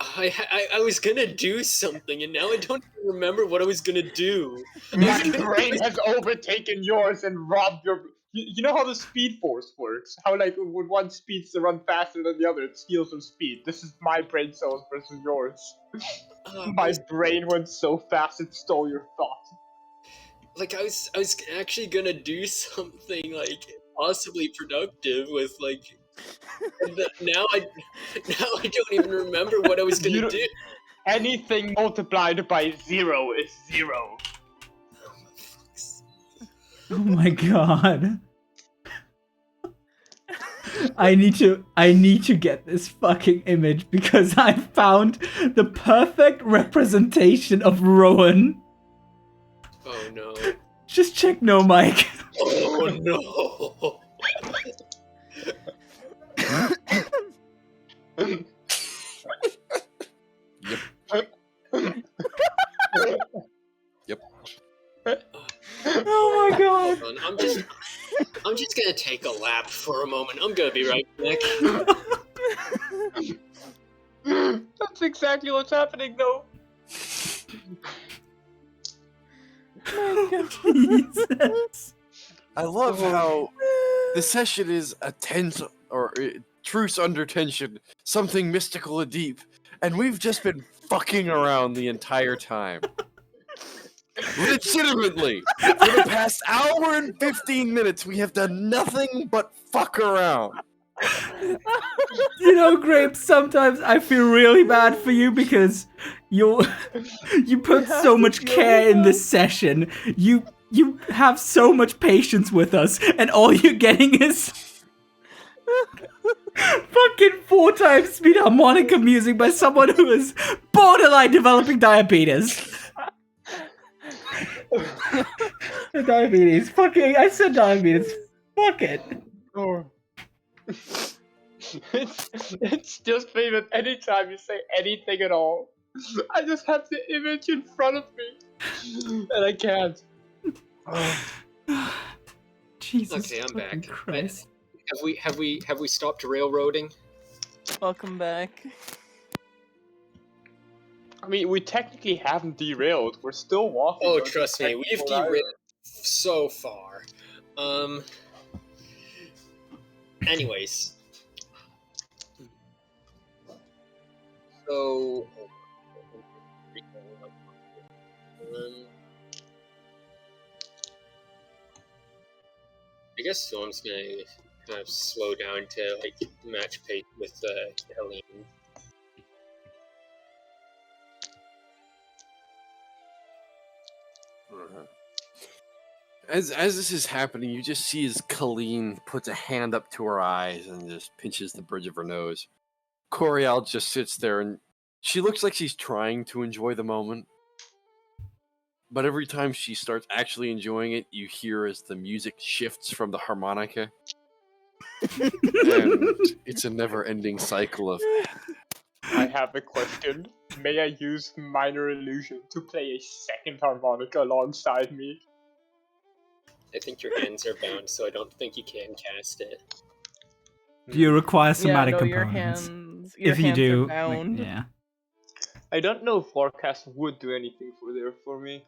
I was gonna do something, and now I don't even remember what I was gonna do. My brain has overtaken yours and robbed your. You know how the Speed Force works? How like when one speeds to run faster than the other, it steals some speed. This is my brain cells versus yours. My brain went so fast it stole your thought. Like I was actually gonna do something like possibly productive with like. Now I don't even remember what I was You gonna don't- do. Anything multiplied by 0 is 0. Oh my god. I need to get this fucking image because I found the perfect representation of Rowan. Oh no. Just check no mic. Oh no. Yep. Oh my god. Hold on, I'm just gonna take a lap for a moment. I'm gonna be right back. That's exactly what's happening, though. Jesus. I love how the session is a tense or truce under tension, something mystical and deep, and we've just been fucking around the entire time. Legitimately, for the past hour and 15 minutes, we have done nothing but fuck around. You know, Grape, sometimes I feel really bad for you because you put so much care in this session. You have so much patience with us, and all you're getting is fucking 4 times speed harmonica music by someone who is borderline developing diabetes. Diabetes. Fucking, I said diabetes. Fuck it. Oh. It's just famous anytime you say anything at all. I just have the image in front of me. And I can't. Jesus Okay, I'm fucking back. Christ. Have we stopped railroading? Welcome back. I mean, we technically haven't derailed. We're still walking. Oh, on the trust me, we've technical derailed error. so far. Anyways. So. I guess Storm's gonna kind of slow down to like match pace with Helene. As this is happening, you just see as Colleen puts a hand up to her eyes and just pinches the bridge of her nose. Coriel just sits there and she looks like she's trying to enjoy the moment. But every time she starts actually enjoying it, you hear as the music shifts from the harmonica. And it's a never-ending cycle of... I have a question. May I use minor illusion to play a second harmonica alongside me? I think your hands are bound, so I don't think you can cast it. Do you require Yeah, somatic no, your components? hands. Your If you hands do, are bound. like, yeah. I don't know if Forecast would do anything for me.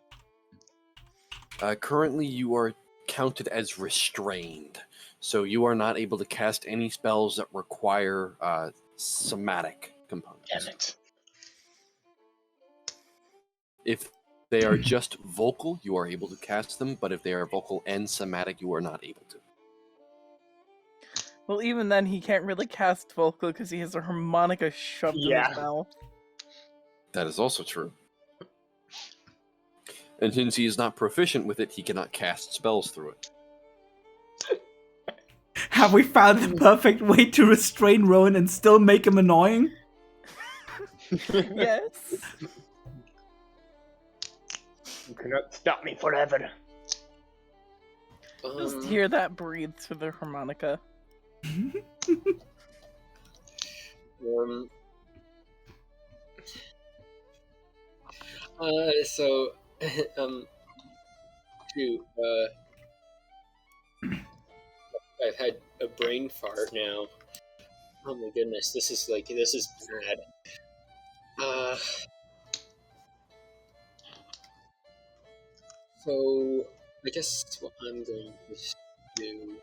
Currently, you are counted as restrained. So you are not able to cast any spells that require somatic components. Damn it. If they are just vocal, you are able to cast them, but if they are vocal and somatic, you are not able to. Well, even then, he can't really cast vocal because he has a harmonica shoved in Yeah. his mouth. That is also true. And since he is not proficient with it, he cannot cast spells through it. Have we found the perfect way to restrain Rowan and still make him annoying? Yes. You cannot stop me forever. Just hear that breathe through the harmonica. So, shoot, I've had a brain fart now. Oh my goodness, this is bad. So, I guess what I'm going to do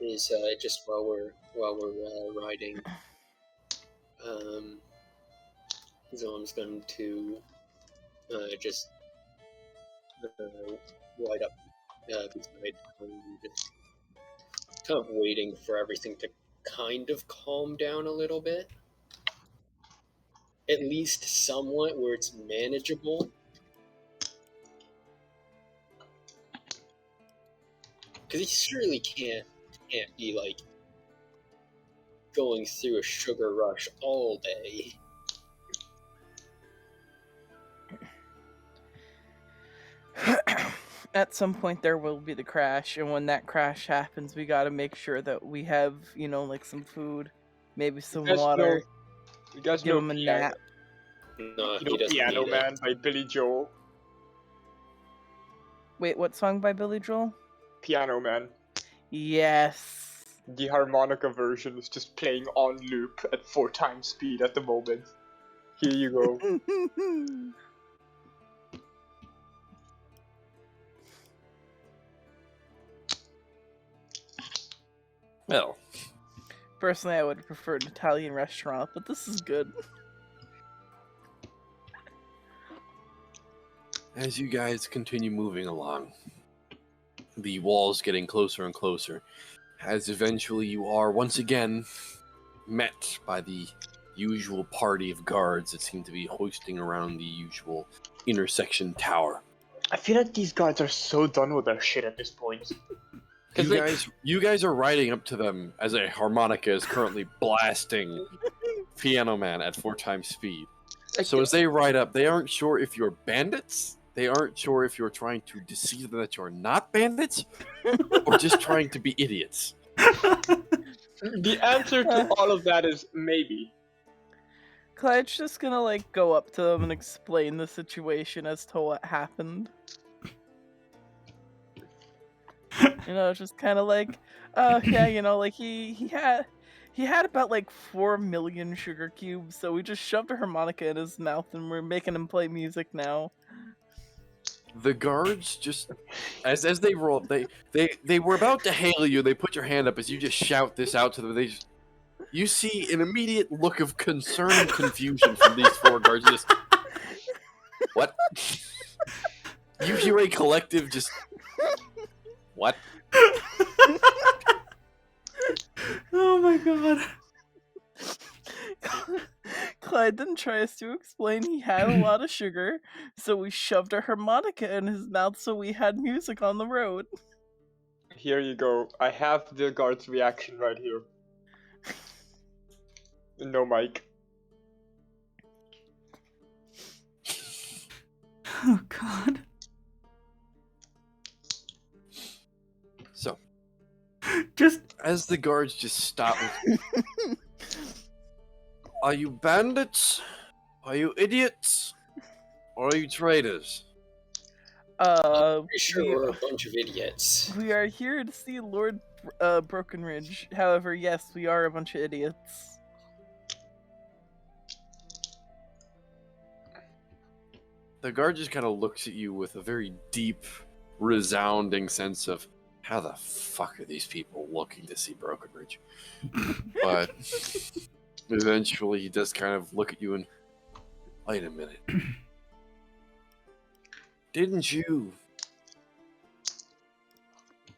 is just while we're riding, Zom's going to just ride up beside him, just kind of waiting for everything to kind of calm down a little bit, at least somewhat, where it's manageable. Because he surely can't be like going through a sugar rush all day. At some point there will be the crash, and when that crash happens, we gotta make sure that we have, like some food, maybe some water, You guys give know him a Piano, nap. No, you he know doesn't Piano need Man by Billy Joel? Wait, what song by Billy Joel? Piano Man. Yes. The harmonica version is just playing on loop at 4 times speed at the moment. Here you go. Well, Personally, I would prefer an Italian restaurant, but this is good. as you guys continue moving along, the walls getting closer and closer, as eventually you are once again met by the usual party of guards that seem to be hoisting around the usual intersection tower. I feel like these guys are so done with their shit at this point. You guys are riding up to them as a harmonica is currently blasting Piano Man at 4 times speed. So as they ride up, they aren't sure if you're bandits, they aren't sure if you're trying to deceive them that you're not bandits, or just trying to be idiots. The answer to all of that is maybe. Clyde's just gonna go up to them and explain the situation as to what happened. Just kind of like, oh yeah, like he had about like 4 million sugar cubes, so we just shoved a harmonica in his mouth and we're making him play music now. The guards just, as they roll, they were about to hail you. They put your hand up as you just shout this out to them. You see an immediate look of concern and confusion from these 4 guards. Just what? You hear a collective just what? Oh my god. Clyde then tries to explain he had a lot of sugar, so we shoved a harmonica in his mouth so we had music on the road. Here you go. I have the guard's reaction right here. No mic. Oh god. So, Just as the guards just stop, are you bandits? Are you idiots? Or are you traitors? Pretty sure we're a bunch of idiots. We are here to see Lord Brokenridge. However, yes, we are a bunch of idiots. The guard just kind of looks at you with a very deep, resounding sense of, how the fuck are these people looking to see Brokenridge? But eventually he does kind of look at you and, wait a minute.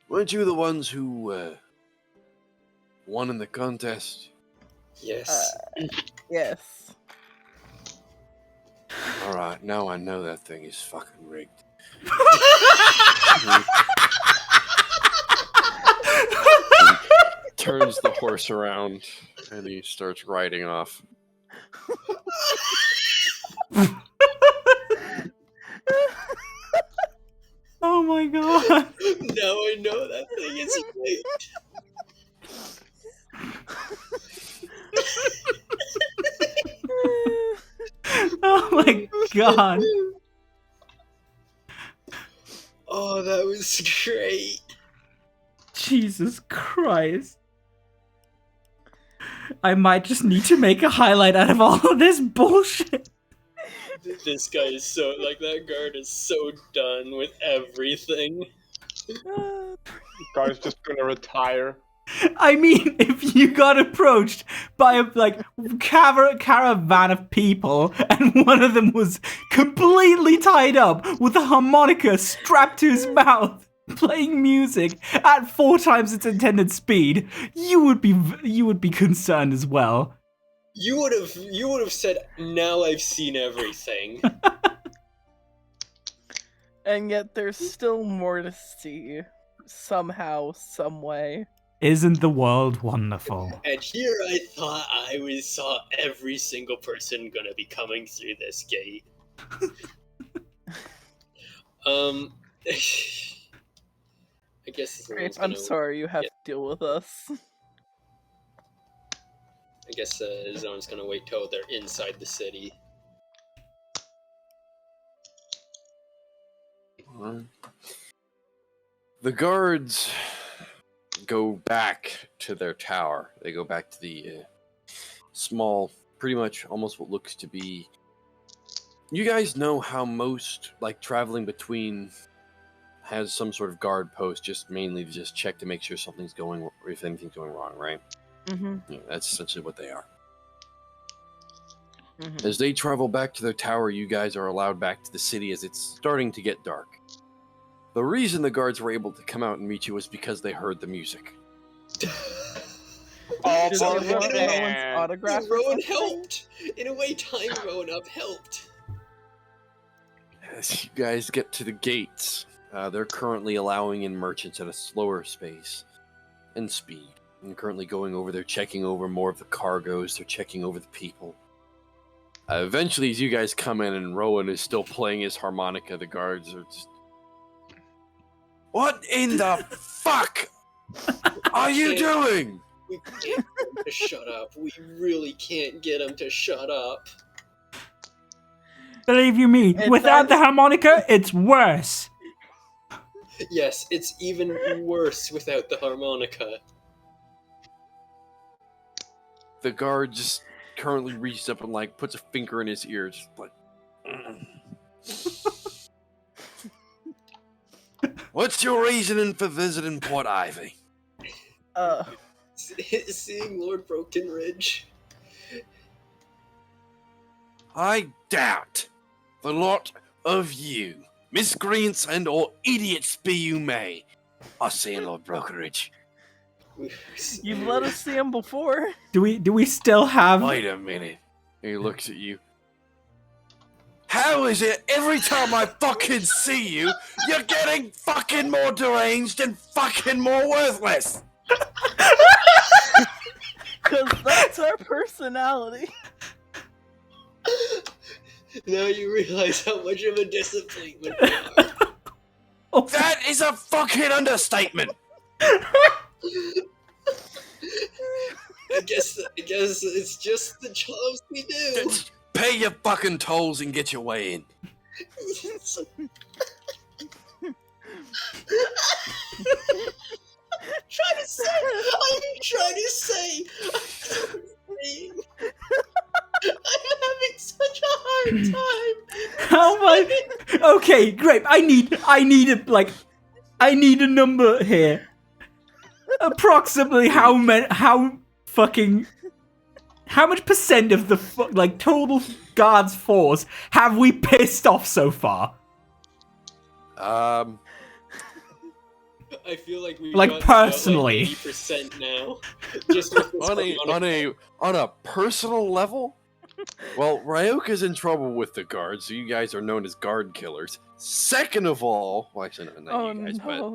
Weren't you the ones who won in the contest? Yes. Yes. Alright, now I know that thing is fucking rigged. Turns the horse around and he starts riding off. oh my god. Now I know that thing is rigged. Oh my god. Oh, that was great. Jesus Christ. I might just need to make a highlight out of all of this bullshit. This guy is so, like, that guard is so done with everything. Guy's just gonna retire. I mean, if you got approached by a caravan of people and one of them was completely tied up with a harmonica strapped to his mouth, playing music at 4 times its intended speed, you would be concerned as well. You would have said, now I've seen everything. And yet there's still more to see. Somehow, some way. Isn't the world wonderful? And here I thought I saw every single person gonna be coming through this gate. I guess Great, I'm sorry you have to deal with us. I guess Zone's gonna wait till they're inside the city. The guards go back to their tower. They go back to the small, pretty much almost what looks to be... You guys know how most, like, traveling between has some sort of guard post, just mainly to just check to make sure something's going, or if anything's going wrong, right? Mm-hmm. Yeah, that's essentially what they are. Mm-hmm. As they travel back to their tower, you guys are allowed back to the city as it's starting to get dark. The reason the guards were able to come out and meet you was because they heard the music. Oh, Did poor they want Rowan's man. autograph? or Rowan something? helped! In a way, tying Rowan up helped. As you guys get to the gates, they're currently allowing in merchants at a slower pace and speed. And currently going over, they're checking over more of the cargoes, they're checking over the people. Eventually, as you guys come in and Rowan is still playing his harmonica, the guards are just... What in the fuck are you doing? We can't get him to shut up. We really can't get him to shut up. Believe you me, And without that the harmonica, it's worse. Yes, it's even worse without the harmonica. The guard just currently reaches up and like puts a finger in his ear, just like. What's your reasoning for visiting Port Ivy? Seeing Lord Brokenridge. I doubt the lot of you, miscreants and or idiots be you may, are seeing Lord Brokenridge. You've let us see him before. Do we still have? Wait a minute. He looks at you. How is it every time I fucking see you, you're getting fucking more deranged and fucking more worthless? Because that's our personality. Now you realize how much of a disappointment we are. That is a fucking understatement. I guess it's just the jobs we do. Just pay your fucking tolls and get your way in. Trying to say. I'm having such a hard time. How much? Okay, great. I need a number here. Approximately how much percent of the total guards force have we pissed off so far? I feel like we Like, personally. about 80% now. Just with this on a personal level. Well, Ryoka's in trouble with the guards, so you guys are known as guard killers. Second of all, well, actually, not you guys, but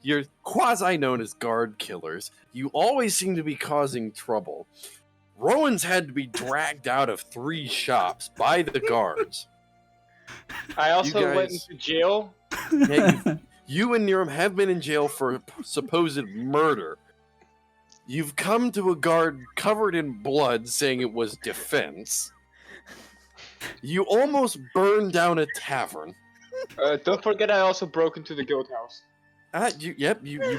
you're quasi known as guard killers. You always seem to be causing trouble. Rowan's had to be dragged out of 3 shops by the guards. I also guys- went into jail. Yeah, you and Niram have been in jail for supposed murder. You've come to a guard covered in blood saying it was defense. You almost burned down a tavern. Don't forget I also broke into the guild house. You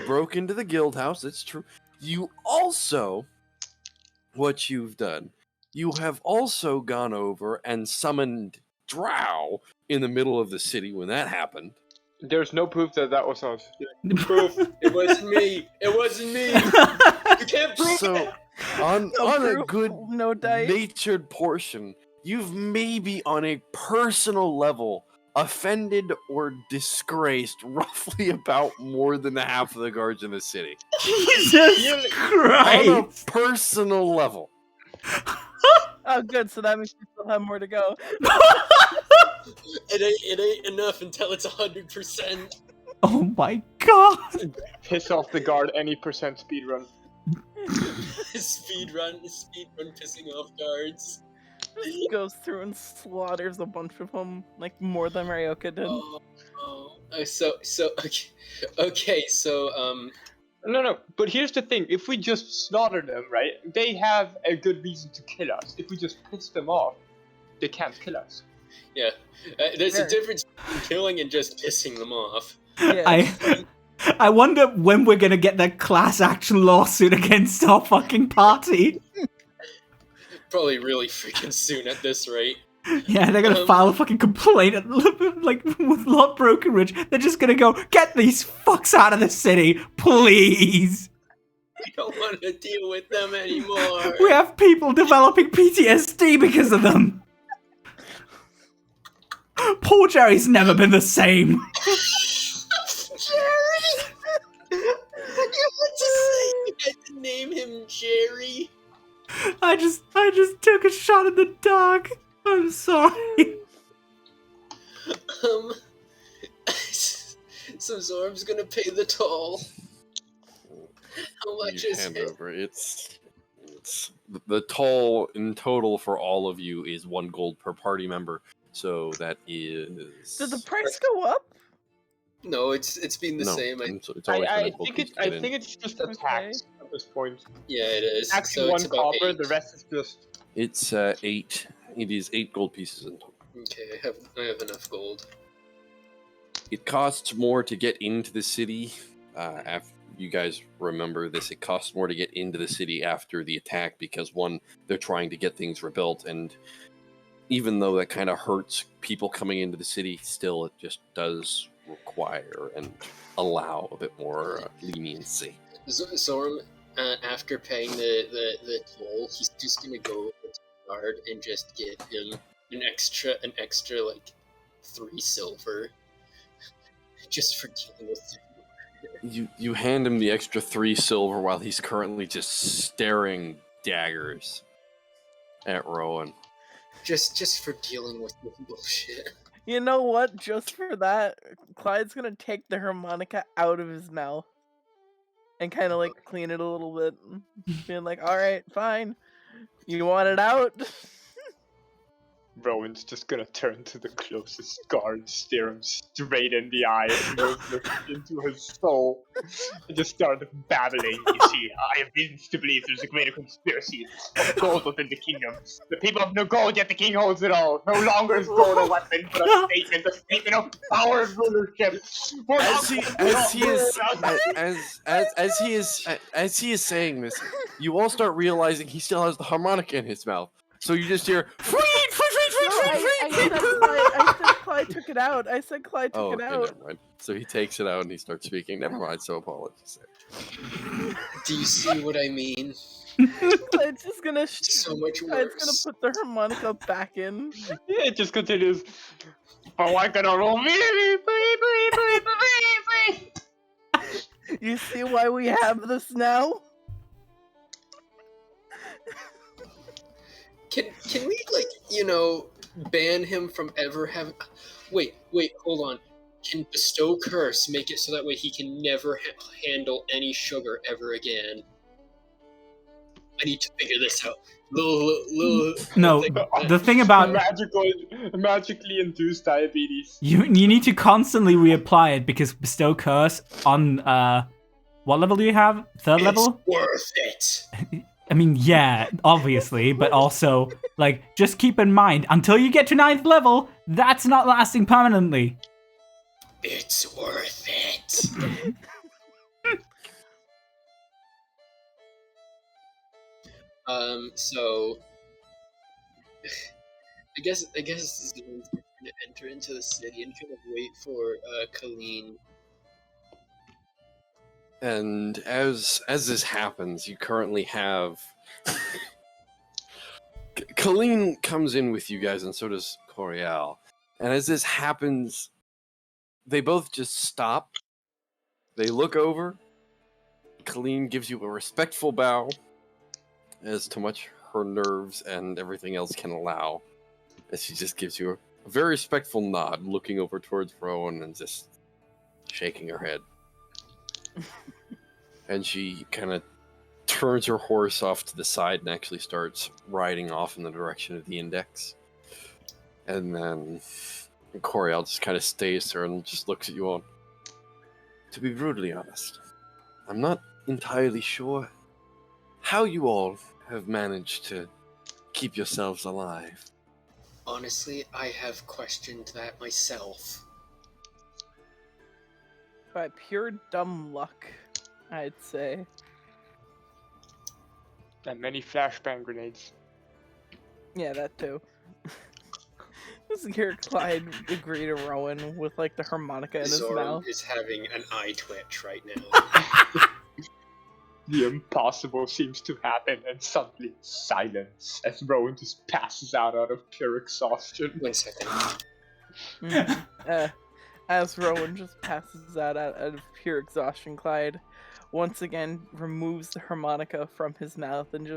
broke into the guild house, that's true. You also, what you've done, you have also gone over and summoned Drow in the middle of the city when that happened. There's no proof that was us. proof. It wasn't me. It wasn't me. You can't prove So, it. on a proof, good no dice. natured portion, you've maybe on a personal level offended or disgraced roughly about more than half of the guards in the city. Jesus On a Christ! personal level. Oh, good. So that means we still have more to go. It ain't enough until it's 100%. Oh my god! Piss off the guard any percent speedrun. Speedrun pissing off guards. He goes through and slaughters a bunch of them, like more than Ryoka did. Okay, so No, but here's the thing. If we just slaughter them, right, they have a good reason to kill us. If we just piss them off, they can't kill us. yeah, there's Sure. a difference between killing and just pissing them off. Yeah. I wonder when we're gonna get that class action lawsuit against our fucking party. Probably really freaking soon at this rate. Yeah, they're gonna file a fucking complaint like with Lord Brokenridge. They're just gonna go, get these fucks out of the city, please. I don't want to deal with them anymore. We have people developing PTSD because of them. Poor Jerry's never been the same. Jerry! You had to name him Jerry. I just took a shot in the dark. I'm sorry. So Zorb's gonna pay the toll. How much You is hand it? over. It's the toll in total for all of you is 1 gold per party member. So that is. Did the price go up? No, it's been the no, same. it's always been I a gold think piece it. to I get in. think it's just a tax at this point. Yeah, it is. Taxing So 1 it's about copper, 8. the rest is just. It's 8. It is 8 gold pieces in total. Okay, I have enough gold. it costs more to get into the city. After you guys remember this, it costs more to get into the city after the attack because one, they're trying to get things rebuilt, and even though that kind of hurts people coming into the city, still it just does require and allow a bit more leniency. Zoram, after paying the toll, he's just gonna go over to the guard and just give him an extra like 3 silver, just for dealing with it. You hand him the extra 3 silver while he's currently just staring daggers at Rowan. Just for dealing with the bullshit. You know what? Just for that, Clyde's gonna take the harmonica out of his mouth and kind of like clean it a little bit, being like, "All right, fine. You want it out?" Rowan's just gonna turn to the closest guard, stare him straight in the eye, and look into his soul, and just start babbling. You see, I have reasons to believe there's a greater conspiracy of gold within the kingdom. The people have no gold, yet the king holds it all. No longer is gold a weapon, but a statement of power and rulership. As he is saying this, you all start realizing he still has the harmonica in his mouth. So you just hear, "Free, free, free, free, free, free." I said Clyde took it out. I said Clyde took it Okay, out. never mind. So he takes it out and he starts speaking. Never mind. So apologies. Do you see what I mean? Clyde's just gonna. So much Clyde's worse. gonna put the harmonica back in. Yeah, it just continues. But why can I roll? You see why we have this now? Can we, ban him from ever having... Wait, hold on. Can bestow curse make it so that way he can never handle any sugar ever again? I need to figure this out. No, the thing about magically induced diabetes. you need to constantly reapply it because bestow curse on what level do you have? 3rd level? It's worth it. I mean, yeah, obviously, but also, like, just keep in mind, until you get to 9th level, that's not lasting permanently. It's worth it. So I guess Zoom's gonna enter into the city and kind of wait for Colleen. And as this happens, you currently have Colleen comes in with you guys, and so does Coriel. And as this happens, they both just stop. They look over. Colleen gives you a respectful bow, as to much her nerves and everything else can allow. As she just gives you a very respectful nod, looking over towards Rowan and just shaking her head. And she kind of turns her horse off to the side and actually starts riding off in the direction of the index. And then Coriel just kind of stays there and just looks at you all. To be brutally honest, I'm not entirely sure how you all have managed to keep yourselves alive. Honestly, I have questioned that myself. By pure dumb luck, I'd say. And many flashbang grenades. Yeah, that too. Just hear Clyde agree to Rowan with like the harmonica in his Zoram mouth. is having an eye twitch right now. The impossible seems to happen, and suddenly silence as Rowan just passes out of pure exhaustion. 1 second. As Rowan just passes out of pure exhaustion, Clyde once again removes the harmonica from his mouth and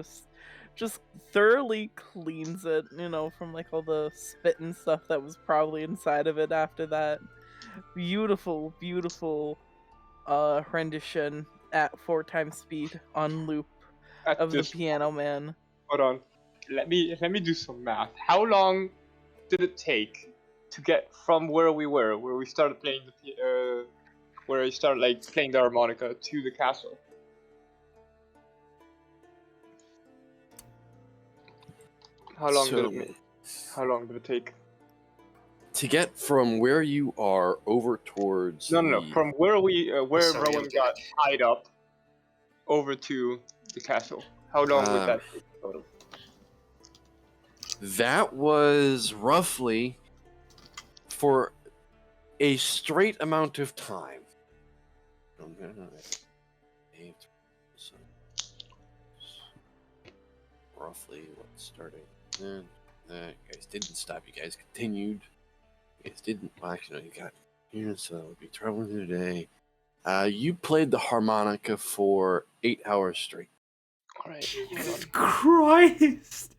just thoroughly cleans it, from like all the spit and stuff that was probably inside of it after that. Beautiful, beautiful rendition at 4 times speed on loop of the Piano Man. Hold on. Let me do some math. How long did it take to get from where we started playing where I started playing the harmonica to the castle? How long did it take? to get from where you are over towards No. From where where Sorry, Rowan I'm got tied up over to the castle. How long would that take total? that was roughly for a straight amount of time. Roughly what starting then. You guys didn't stop. You guys continued. You guys didn't. Well, actually, no, you got here, so we'll be traveling today. You played the harmonica for 8 hours straight. Alright. Jesus Christ!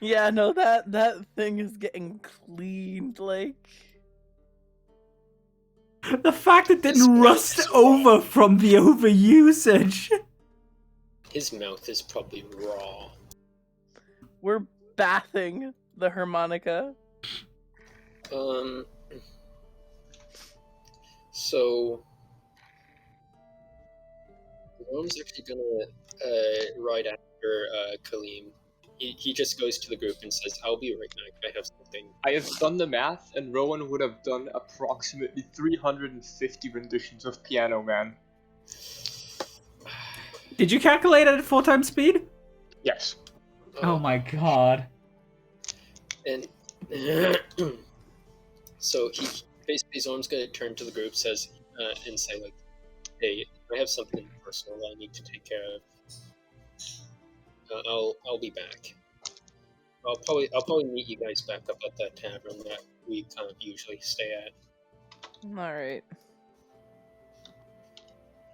Yeah, no, that thing is getting cleaned, like. The fact it His didn't mouth rust is over from the overusage. His mouth is probably raw. We're bathing the harmonica. So Rome's actually gonna ride after Kaleem. He just goes to the group and says, "I'll be right back. I have something." I have done the math, and Rowan would have done approximately 350 renditions of Piano Man. Did you calculate it at 4 times speed? Yes. Oh my god. And so he basically Zorm's gonna turn to the group, says, and say like, "Hey, I have something personal I need to take care of. I'll be back. I'll probably meet you guys back up at that tavern that we kind of usually stay at." Alright.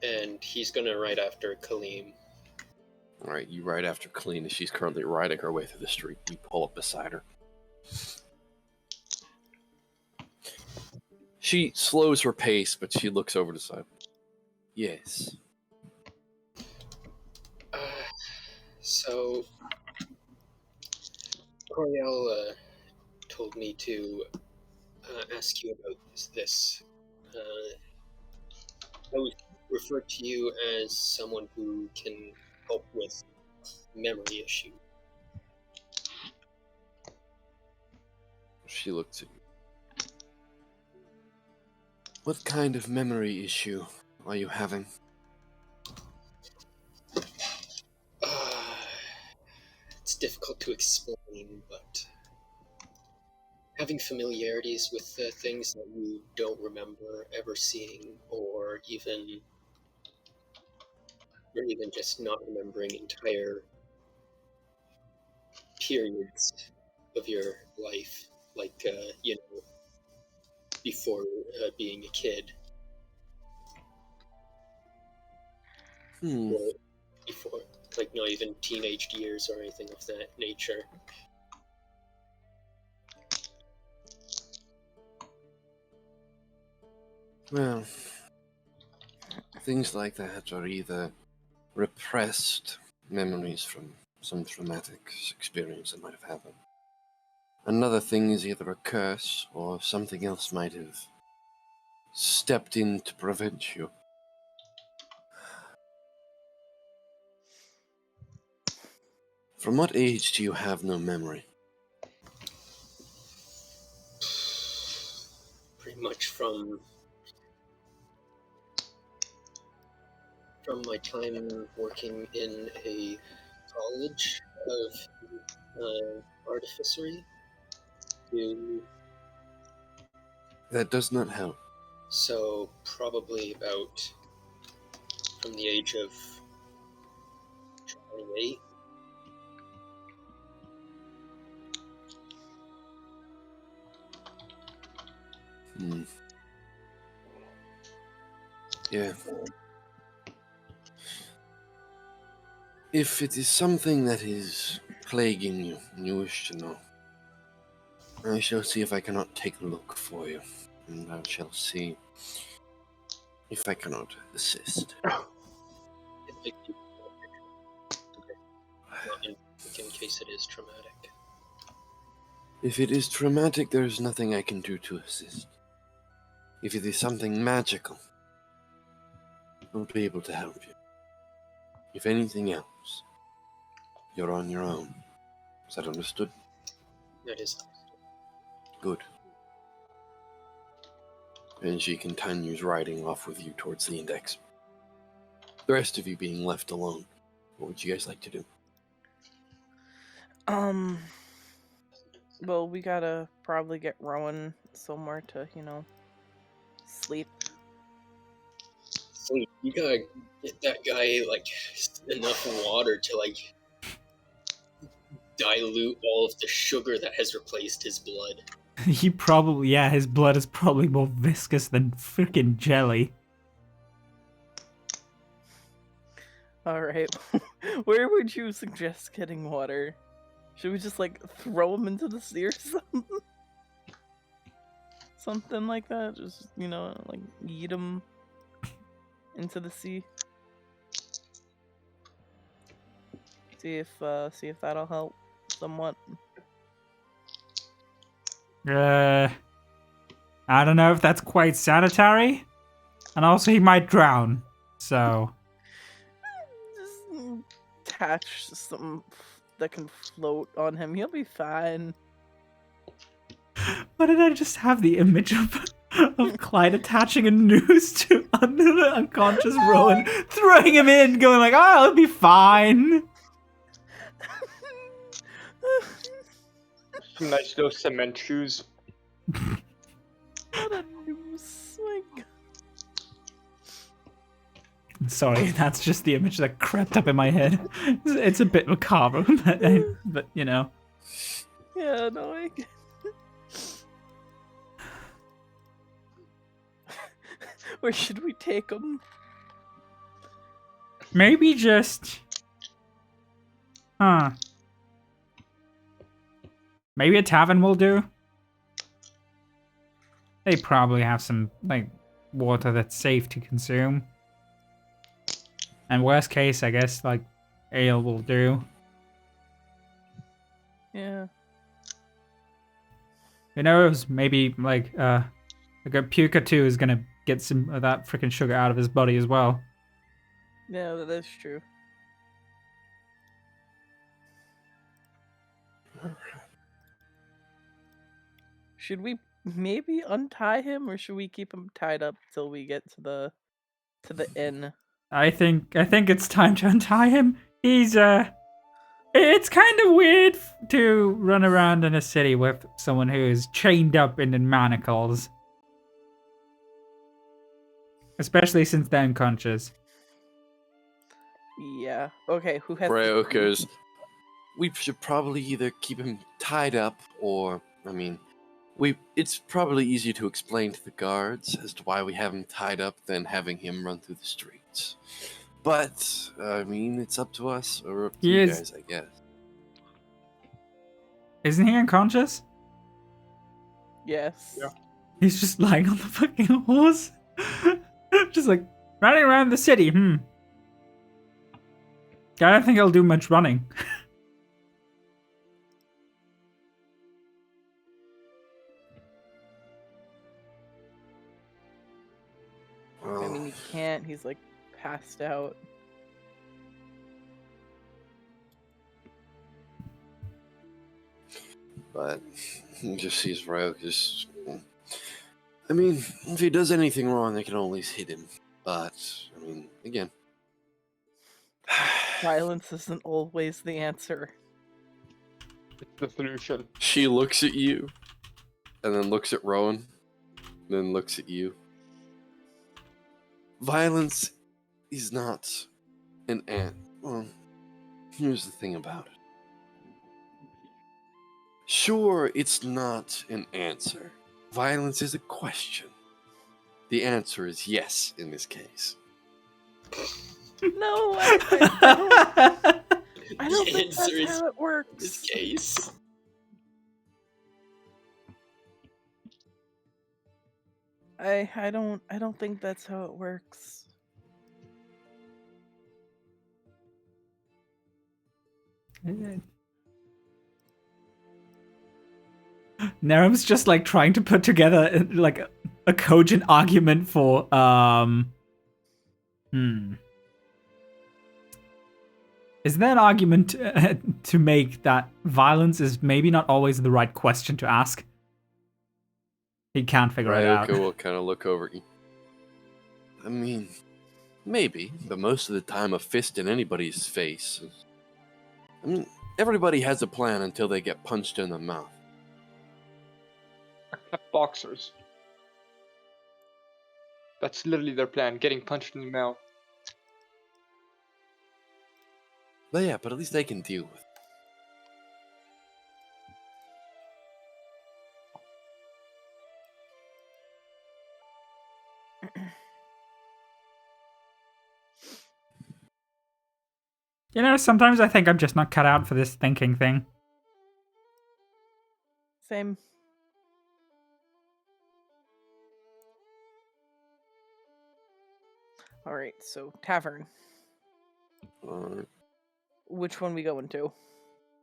And he's gonna ride after Kaleem. All right, you ride after Kalina. She's currently riding her way through the street. You pull up beside her. She slows her pace, but she looks over the side. Yes. So Coriel told me to ask you about this. I would refer to you as someone who can help with memory issues. She looks at you. What kind of memory issue are you having? It's difficult to explain, but having familiarities with things that you don't remember ever seeing, or even just not remembering entire periods of your life, like before being a kid, or before, like, not even teenage years or anything of that nature. Well, things like that are either repressed memories from some traumatic experience that might have happened. Another thing is either a curse or something else might have stepped in to prevent you. From what age do you have no memory? Pretty much from my time working in a college of artificery to, That does not help. so probably about from the age of 28. Yeah. If it is something that is plaguing you and you wish to know, I shall see if I cannot take a look for you, and I shall see if I cannot assist. In case it is traumatic. If it is traumatic, there is nothing I can do to assist. If it is something magical, I will be able to help you. If anything else, you're on your own. Is that understood? That is. good. And she continues riding off with you towards the index. The rest of you being left alone. What would you guys like to do? Well, we gotta probably get Rowan somewhere to, sleep. So you gotta get that guy like enough water to like dilute all of the sugar that has replaced his blood. He probably, yeah, his blood is probably more viscous than freaking jelly. Alright. Where would you suggest getting water? Should we just, like, throw him into the sea or something? Something like that? Just, like, yeet him into the sea? See if that'll help somewhat. I don't know if that's quite sanitary. And also he might drown, so... Just attach something that can float on him. He'll be fine. Why did I just have the image of Clyde attaching a noose to under the unconscious Rowan, throwing him in, going like, oh, it'll be fine. Some nice little cement shoes. What a noose. My God. Sorry, that's just the image that crept up in my head. It's a bit macabre, but you know. Yeah, no, I get Where should we take him? Maybe just... Maybe a tavern will do. They probably have some, like, water that's safe to consume. And worst case, I guess, like, ale will do. Yeah. Who knows? Maybe, like a Puka 2 is gonna get some of that freaking sugar out of his body as well. Yeah, that is true. Should we maybe untie him, or should we keep him tied up till we get to the inn? I think it's time to untie him. He's it's kind of weird to run around in a city with someone who is chained up in manacles. Especially since they're unconscious. Yeah. Okay, who has Braille goes, we should probably either keep him tied up or, I mean, it's probably easier to explain to the guards as to why we have him tied up than having him run through the streets. But, I mean, it's up to us, or up to you guys, I guess. Isn't he unconscious? Yes. Yeah. He's just lying on the fucking horse. Just like, running around the city, I don't think he'll do much running. I mean, he can't. He's like passed out. But he just sees Rogue just... I mean, if he does anything wrong, they can always hit him. But, I mean, again... Violence isn't always the answer. It's the solution. She looks at you, and then looks at Rowan, then looks at you. Violence is not an Well, here's the thing about it. Sure, it's not an answer. Violence is a question. The answer is yes in this case. No, I don't The think answer that's is how it works. this case. I don't think that's how it works. Nerum's just like trying to put together like a cogent argument for Is there an argument to make that violence is maybe not always the right question to ask? He can't figure it out. Ryoko will kind of look over at you. I mean, maybe, but most of the time a fist in anybody's face. I mean, everybody has a plan until they get punched in the mouth. Except boxers. That's literally their plan, getting punched in the mouth. But yeah, but at least they can deal with it. You know, sometimes I think I'm just not cut out for this thinking thing. Same. All right, so tavern. Which one we going to?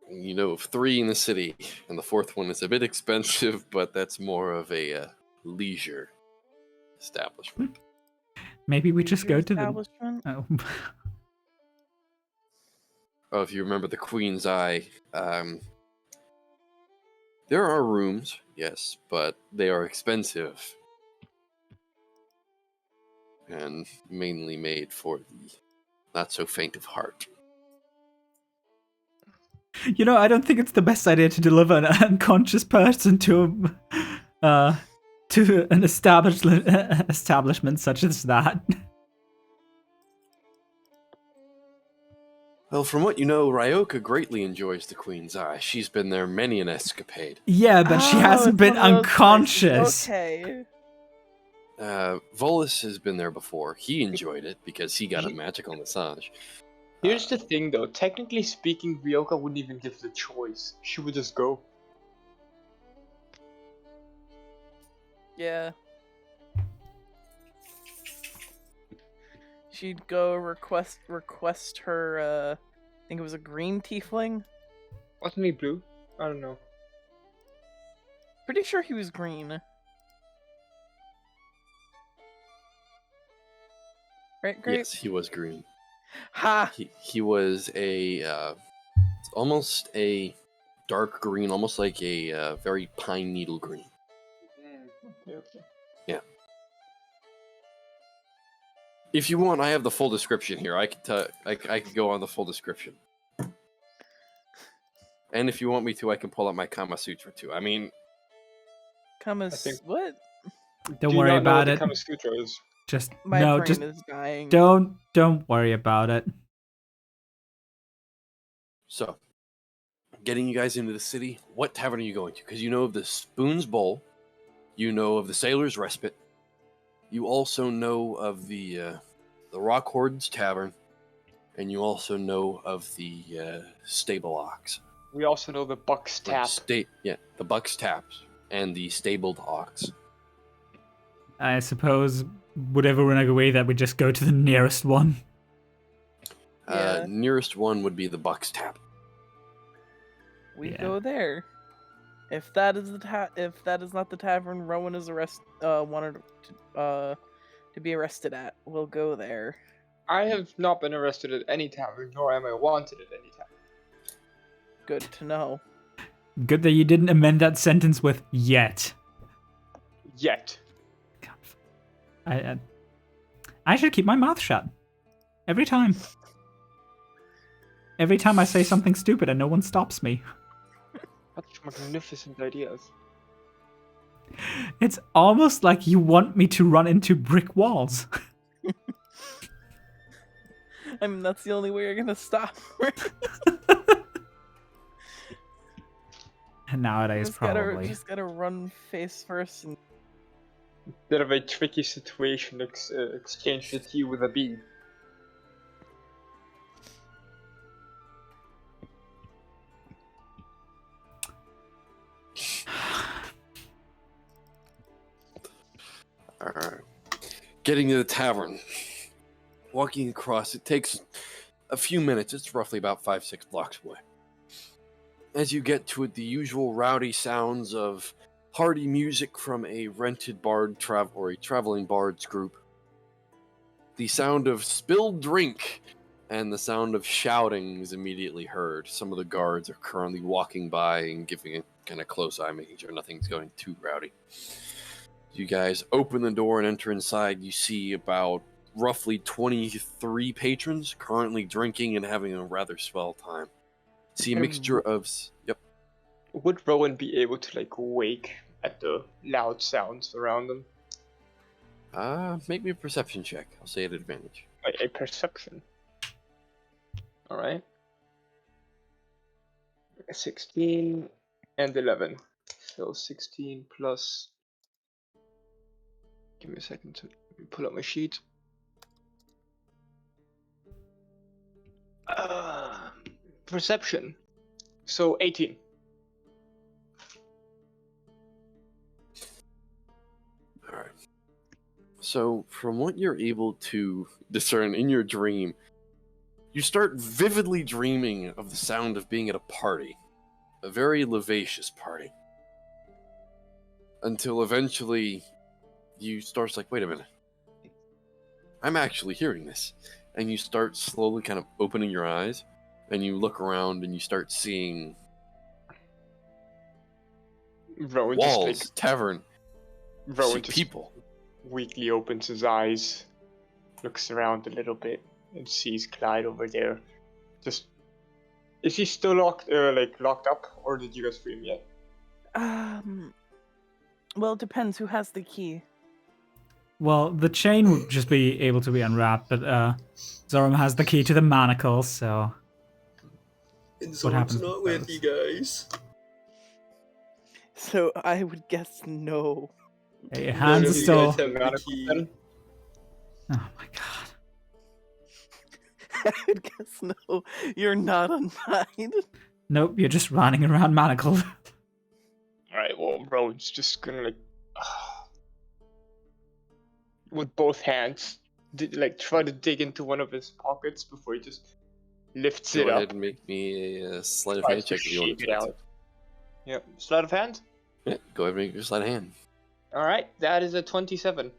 You know of 3 in the city, and the 4th one is a bit expensive, but that's more of a leisure establishment. Maybe we just go to the... Establishment? Oh. Oh, if you remember the Queen's Eye, there are rooms, yes, but they are expensive. And mainly made for the not so faint of heart. You know, I don't think it's the best idea to deliver an unconscious person to an establishment such as that. Well, from what you know, Ryoka greatly enjoys the Queen's Eye. She's been there many an escapade. Yeah, but she hasn't it's been one of those unconscious. places. Okay. Volus has been there before. He enjoyed it because he got a magical massage. Here's the thing though, technically speaking, Ryoka wouldn't even give the choice. She would just go. Yeah. She'd go request her, I think it was a green tiefling. Wasn't he blue? I don't know. Pretty sure he was green. Right, great. Yes, he was green. Ha! He was almost a dark green, almost like a very pine needle green. Okay. Yeah. If you want, I have the full description here. I could go on the full description. And if you want me to, I can pull out my Kama Sutra too. I mean, What? Don't worry about it. Kama Sutra is. Just My no, brain just is dying. don't worry about it. so getting you guys into the city. What tavern are you going to? Because you know of the Spoon's Bowl, you know of the Sailor's Respite. You also know of the Rock Horde's Tavern, and you also know of the Stable Ox. We also know the Buck's Tap. The Buck's Taps and the Stabled Ox. I suppose whatever way that we just go to the nearest one. Yeah. Nearest one would be the Buck's Tap. We Yeah. go there. If that is if that is not the tavern Rowan is wanted to be arrested at, we'll go there. I have not been arrested at any tavern, nor am I wanted at any tavern. Good to know. Good that you didn't amend that sentence with yet. Yet. I should keep my mouth shut. Every time. Every time I say something stupid and no one stops me. Such magnificent ideas. It's almost like you want me to run into brick walls. I mean, that's the only way you're gonna stop. Nowadays, probably. Just gotta run face first and. Bit of a tricky situation, exchange the T with a B. Alright. Getting to the tavern. Walking across, it takes a few minutes. It's roughly about 5-6 blocks away. As you get to it, the usual rowdy sounds of hearty music from a rented bard or a traveling bard's group. The sound of spilled drink and the sound of shouting is immediately heard. Some of the guards are currently walking by and giving a kind of close eye, making sure nothing's going too rowdy. You guys open the door and enter inside. You see about roughly 23 patrons currently drinking and having a rather swell time. See a mixture of... Yep. Would Rowan be able to like wake at the loud sounds around them? Make me a perception check. I'll say at advantage. A perception. All right. 16 and 11. So 16 plus. Give me a second to pull up my sheet. Perception. So 18. All right. So, from what you're able to discern in your dream, you start vividly dreaming of the sound of being at a party. A very vivacious party. Until eventually, you start like, wait a minute. I'm actually hearing this. And you start slowly kind of opening your eyes, and you look around and you start seeing Rowan walls, just like tavern, Rowan see just people. weakly opens his eyes, looks around a little bit, and sees Clyde over there. Just is he still locked up, or did you guys free him yet? Well, it depends who has the key. Well, the chain would just be able to be unwrapped, but Zoram has the key to the manacles, so... And What happens Zorm's not with with those? you guys. So I would guess no. Hey, your None hands are of you still... guys have the Manacles key. then? Oh my god. I would guess no. You're not untied. Nope, you're just running around manacled. Alright, well, Rowan's just gonna like with both hands, try to dig into one of his pockets before he just lifts Go it ahead up. and make me a sleight of Tries hand to check if you want shake to. it out. Yep, sleight of hand. Yeah, go ahead and make your sleight of hand. All right, that is a 27.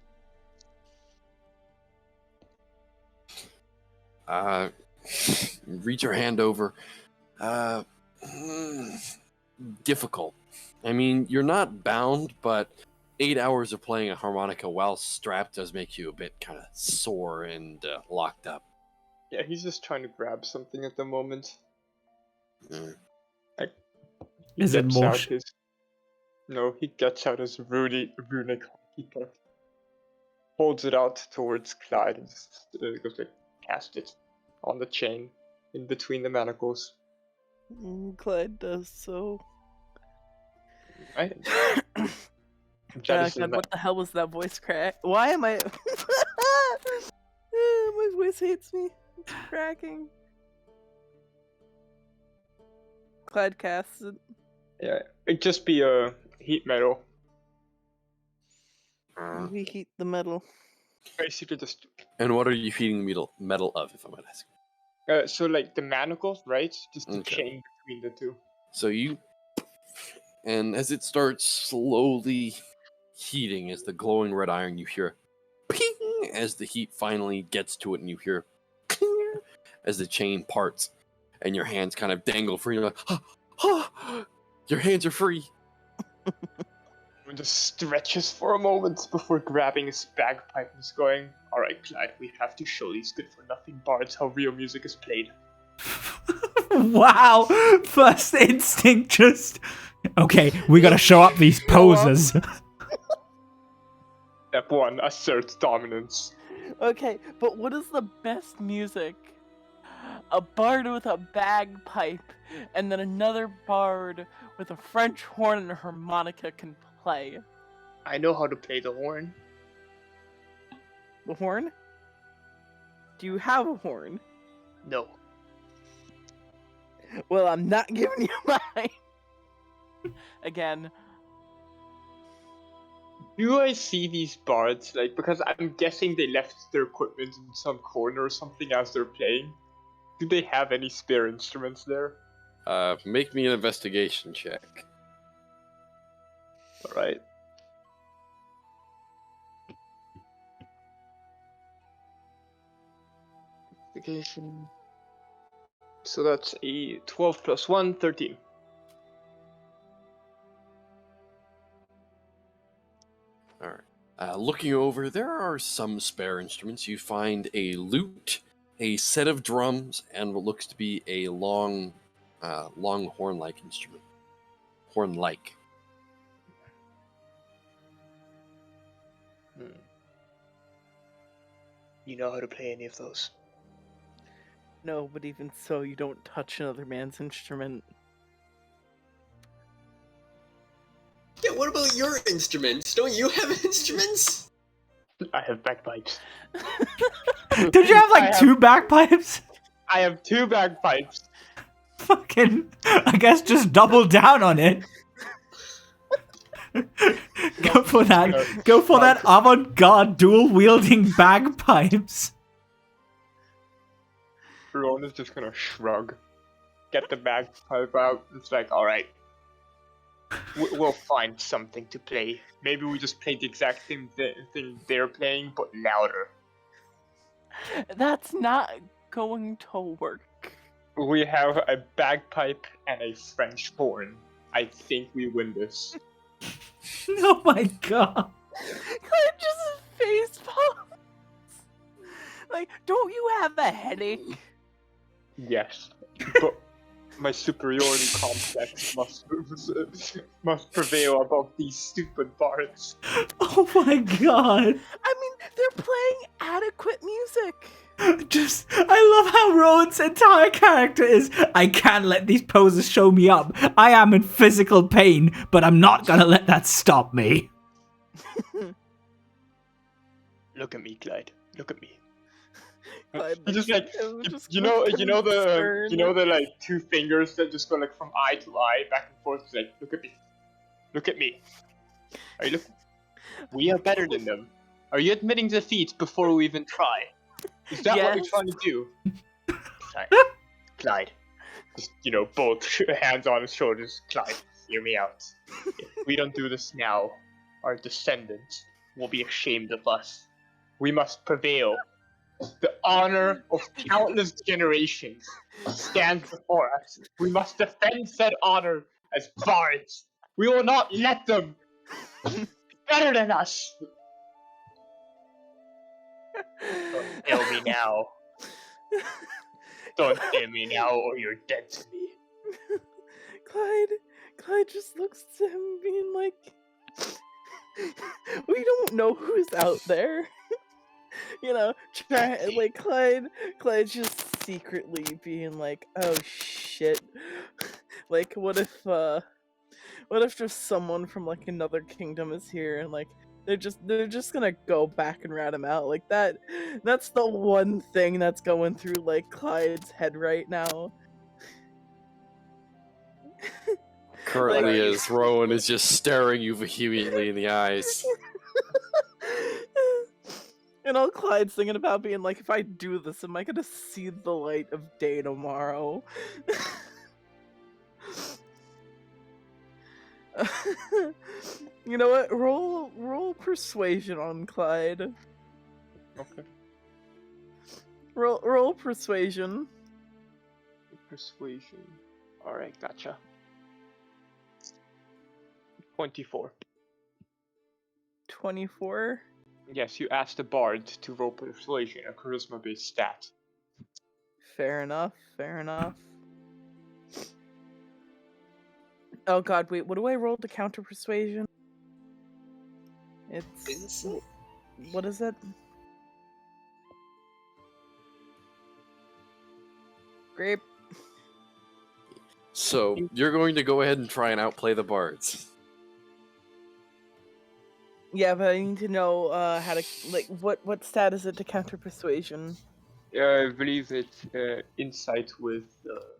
Reach your hand over. Difficult. I mean, you're not bound, but 8 hours of playing a harmonica while strapped does make you a bit kind of sore and locked up. Yeah, he's just trying to grab something at the moment. Mm. He Is it gets more out his... No, he gets out his runic hockey puck, holds it out towards Clyde, and just goes like, cast it on the chain in between the manacles. Clyde does so. Right? God, what the hell was that voice crack? Why am I... My voice hates me. It's cracking. Clyde casts it. Yeah, it'd just be a heat metal. We heat the metal. Basically just... And what are you feeding metal of, if I might ask? so like the manacles, right? Just the Okay. chain between the two. So you... And as it starts slowly heating, as the glowing red iron, you hear ping as the heat finally gets to it, and you hear ping as the chain parts, and your hands kind of dangle free. You're like, your hands are free. He just stretches for a moment before grabbing his bagpipe and just going, "Alright, Clyde, we have to show these good-for-nothing bards how real music is played." Wow! First instinct just... Okay, we gotta show up these posers. Step 1, assert dominance. Okay, but what is the best music? A bard with a bagpipe, and then another bard with a French horn and a harmonica can play. I know how to play the horn. The horn? Do you have a horn? No. Well, I'm not giving you mine. Again. Do I see these bards, like, because I'm guessing they left their equipment in some corner or something as they're playing? Do they have any spare instruments there? Make me an investigation check. Alright. Investigation. So that's a 12 plus 1, 13. All right. Looking over, there are some spare instruments. You find a lute, a set of drums, and what looks to be a long horn-like instrument. Horn-like. You know how to play any of those? No, but even so, you don't touch another man's instrument. Yeah, what about your instruments? Don't you have instruments? I have bagpipes. Don't you have like I have- two bagpipes? I have 2 bagpipes. Fucking, I guess just double down on it. Go for that. Go for that avant-garde dual-wielding bagpipes. Ron is just gonna shrug, get the bagpipe out. It's like, all right, we'll find something to play. Maybe we just play the exact same thing they're playing, but louder. That's not going to work. We have a bagpipe and a French horn. I think we win this. Oh my god. Clyde just face palms. Like, don't you have a headache? Yes, but my superiority complex must prevail above these stupid bards. Oh my god. I mean, they're playing adequate music. Just, I love how Rowan's entire character is, I can't let these poses show me up. I am in physical pain, but I'm not gonna let that stop me. Look at me, Clyde. Look at me. Clyde You just like it was just you know concern. the like 2 fingers that just go like from eye to eye back and forth. It's like, look at me, look at me. Are you look? We are better than them. Are you admitting defeat before we even try? Is that what you're Yes. trying to do? Clyde. Just, both hands on his shoulders. Clyde, hear me out. If we don't do this now, our descendants will be ashamed of us. We must prevail. The honor of countless generations stands before us. We must defend said honor as bards. We will not let them be better than us. Don't fail me now. Don't fail me now, or you're dead to me. Clyde just looks to him being like, we don't know who's out there. Clyde's just secretly being like, oh shit. Like, what if just someone from like another kingdom is here and like they're just gonna go back and rat him out like that. That's the one thing that's going through like Clyde's head right now. Currently, Like- as Rowan is just staring you vehemently in the eyes. And all Clyde's thinking about being like, if I do this, am I gonna see the light of day tomorrow? You know what? Roll persuasion on Clyde. Okay. Roll persuasion. Persuasion. Alright, gotcha. 24. 24. Yes, you asked the bard to roll persuasion, a charisma-based stat. Fair enough. Oh god, wait, what do I roll to counter persuasion? It's... Insight? What is it? Grape. So, you're going to go ahead and try and outplay the bards. Yeah, but I need to know how to like what stat is it to counter persuasion? I believe it's insight with...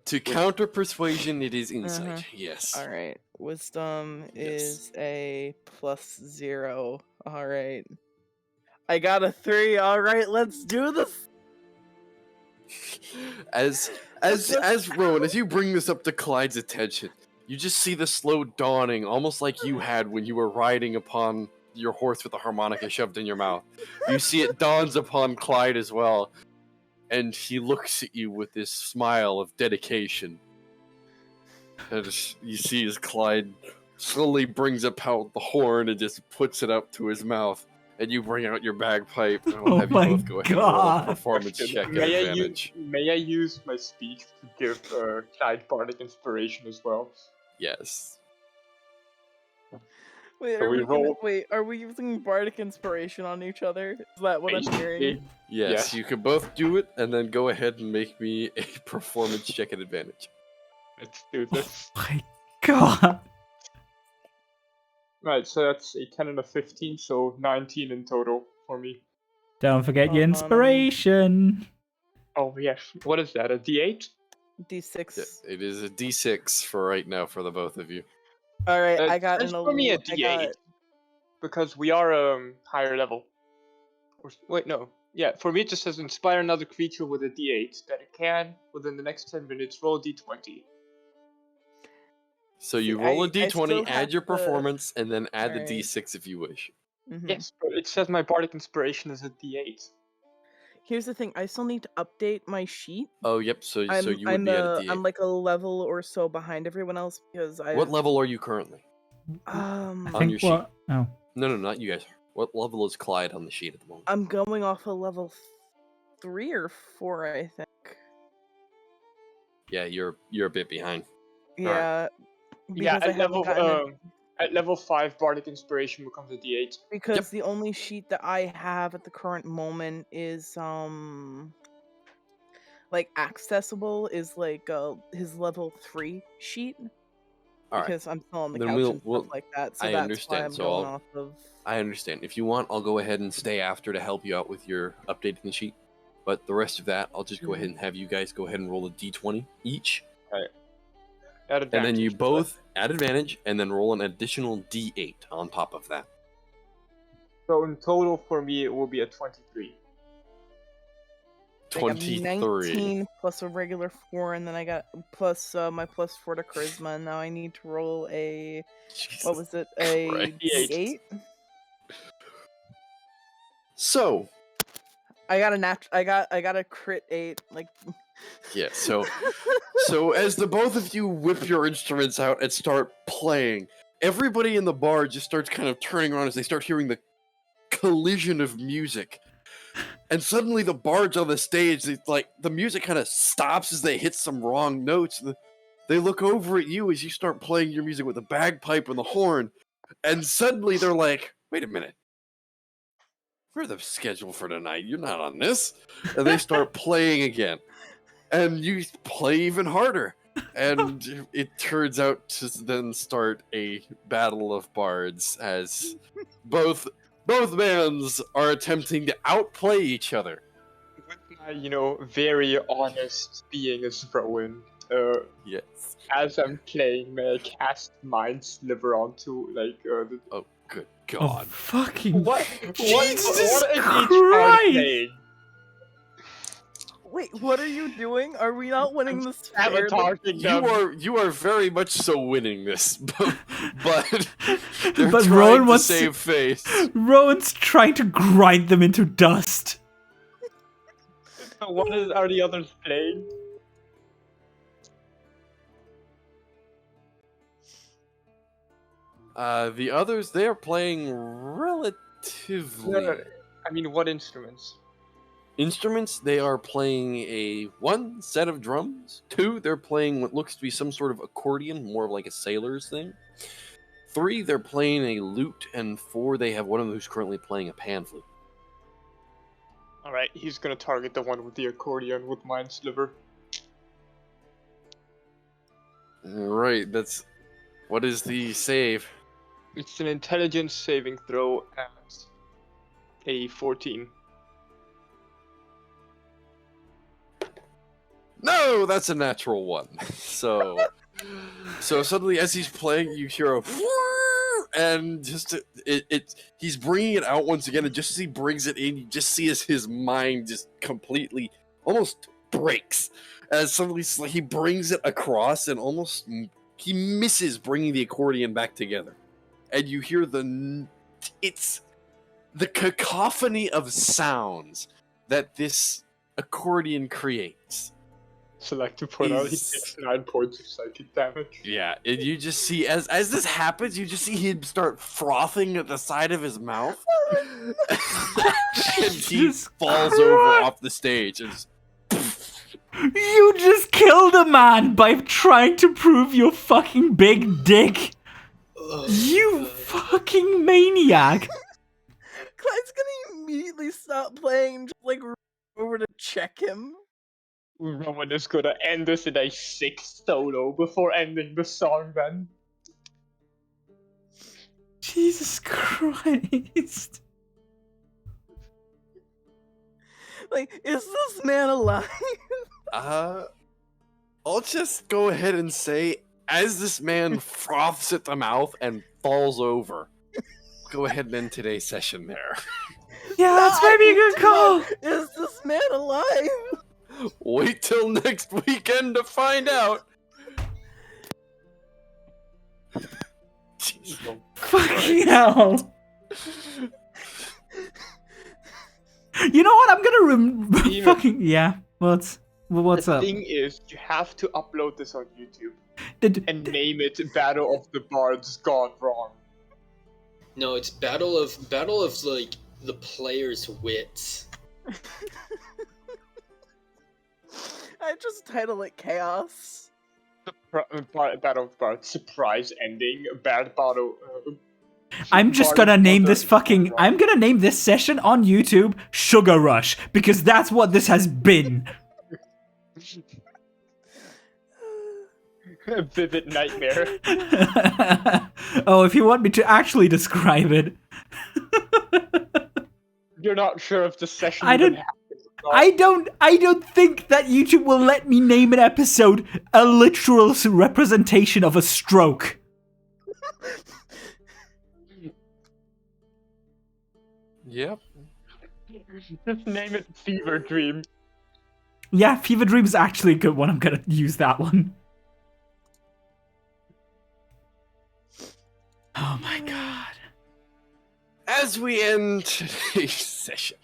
To counter persuasion, it is insight, yes. All right, wisdom Yes. is a +0. All right, I got a 3. All right, let's do this. As Rowan, as you bring this up to Clyde's attention, you just see the slow dawning, almost like you had when you were riding upon your horse with the harmonica shoved in your mouth. You see it dawns upon Clyde as well, and he looks at you with this smile of dedication. And you see as Clyde slowly brings up out the horn and just puts it up to his mouth. And you bring out your bagpipe, and I'll Oh have you my both go ahead and roll a God. performance Question. check at May advantage. I use my speech to give Clyde bardic inspiration as well? Yes. Wait, So are we we, gonna, roll- wait, are we using bardic inspiration on each other? Is that what I'm hearing? Basically, Yes, Yes. you can both do it, and then go ahead and make me a performance check at advantage. let's do this. My God. Right, so that's a 10 and a 15, so 19 in total for me. Don't forget your inspiration. Oh, yes. What is that, a D8? D6. Yeah, it is a D6 for right now for the both of you. All right, I got That's an for me a 11. D8. Because we are higher level. Wait, no. Yeah, for me it just says inspire another creature with a D8 that it can, within the next 10 minutes, roll a D20. So you See, roll a I still D20, have add your to- performance, and then add the Alright. D6 if you wish. Mhm. Yes, but it says my bardic inspiration is a D8. Here's the thing. I still need to update my sheet. Oh, yep. So you would I'm be at a D8. I'm like a level or so behind everyone else because I. What level are you currently? I On think your sheet. what? Oh. No, not you guys. What level is Clyde on the sheet at the moment? I'm going off a level 3 or 4, I think. Yeah, you're a bit behind. Yeah. Yeah, Because I haven't gotten it. at level 5, bardic inspiration becomes a D8. Because the only sheet that I have at the current moment is like accessible is like his level 3 sheet. All right. Because I'm still on the Then couch we'll- and we'll- stuff like that. So I that's understand, why I'm so going I'll- off of. I understand. If you want, I'll go ahead and stay after to help you out with your updating the sheet. But the rest of that, I'll just go ahead and have you guys go ahead and roll a D20 each. At And then you advantage, both add advantage and then roll an additional D8 on top of that. So in total for me, it will be a 23. I got 23. 19 plus a regular 4, and then I got plus my plus 4 to charisma. And now I need to roll a what was it? A Christ. D8. So, I got a crit 8. Like yeah, so as the both of you whip your instruments out and start playing, everybody in the bar just starts kind of turning around as they start hearing the collision of music. And suddenly the bards on the stage, it's like the music kind of stops as they hit some wrong notes. They look over at you as you start playing your music with the bagpipe and the horn, and suddenly they're like, "Wait a minute. We're the schedule for tonight. You're not on this." And they start playing again. And you play even harder. And it turns out to then start a battle of bards as both bands are attempting to outplay each other. With my, very honest being as Rowan, Yes. as I'm playing, may I cast Mind Sliver onto, the... Oh, good Oh, God. fucking What Jesus is each card Christ! playing? wait, what are you doing? Are we not winning this fair? Sabotaging them. You are very much so winning this, but they're But trying Rowan to wants save face. Rowan's trying to grind them into dust. What are the others playing? The others, they are playing relatively I mean, what instruments? instruments. They are playing a 1 set of drums. 2, they're playing what looks to be some sort of accordion, more of like a sailor's thing. 3, they're playing a lute, and 4, they have one of them who's currently playing a pan flute. Alright, he's gonna target the one with the accordion with Mind Sliver. Right, that's what is the save? It's an intelligence saving throw at a 14. No, that's a natural 1. So suddenly, as he's playing, you hear a and just he's bringing it out once again, and just as he brings it in, you just see as his mind just completely almost breaks as suddenly he brings it across and almost he misses bringing the accordion back together, and you hear it's the cacophony of sounds that this accordion creates. So like to point out, he He's- takes 9 points of psychic damage. Yeah, and you just see as this happens, you just see him start frothing at the side of his mouth, and he Jesus falls Christ. over off the stage. And just, You just killed a man by trying to prove your fucking big dick. You fucking maniac. Clyde's gonna immediately stop playing and just like run over to check him. Roman is gonna end this in a 6 solo before ending the song then. Jesus Christ. Like, is this man alive? I'll just go ahead and say, as this man froths at the mouth and falls over, go ahead and end today's session there. Yeah, that's maybe a good call. Is this man alive? Wait till next weekend to find out. Jesus. Fucking hell. You know what? I'm gonna Even- fucking yeah. What's The up? thing is, you have to upload this on YouTube Did- and name it Battle of the Bards Gone Wrong. No, it's battle of like the players' wits. I just title it Chaos. Battle of the Bards surprise ending. Bad battle. I'm just gonna name this fucking. I'm gonna name this session on YouTube Sugar Rush because that's what this has been. A vivid nightmare. Oh, if you want me to actually describe it, You're not sure if the session I even don't- happened. I don't think that YouTube will let me name an episode a literal representation of a stroke. Yep. Just name it Fever Dream. Yeah, Fever Dream is actually a good one. I'm gonna use that one. Oh my god. As we end today's session,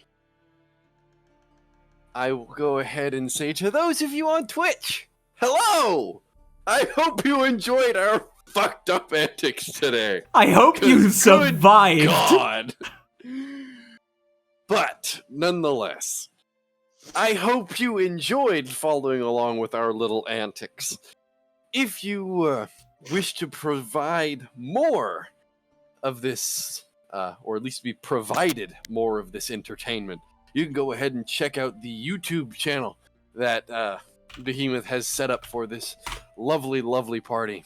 I will go ahead and say to those of you on Twitch, hello! I hope you enjoyed our fucked up antics today. I hope you Good survived. God. But nonetheless, I hope you enjoyed following along with our little antics. If you wish to provide more of this, or at least be provided more of this entertainment, you can go ahead and check out the YouTube channel that Behemoth has set up for this lovely, lovely party.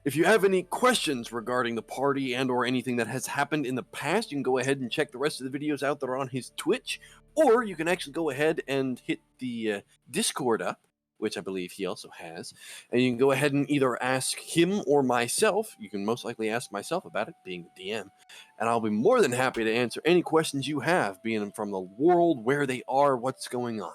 If you have any questions regarding the party and or anything that has happened in the past, you can go ahead and check the rest of the videos out that are on his Twitch, or you can actually go ahead and hit the Discord up, which I believe he also has, and you can go ahead and either ask him or myself. You can most likely ask myself about it, being the DM, and I'll be more than happy to answer any questions you have, being from the world, where they are, what's going on.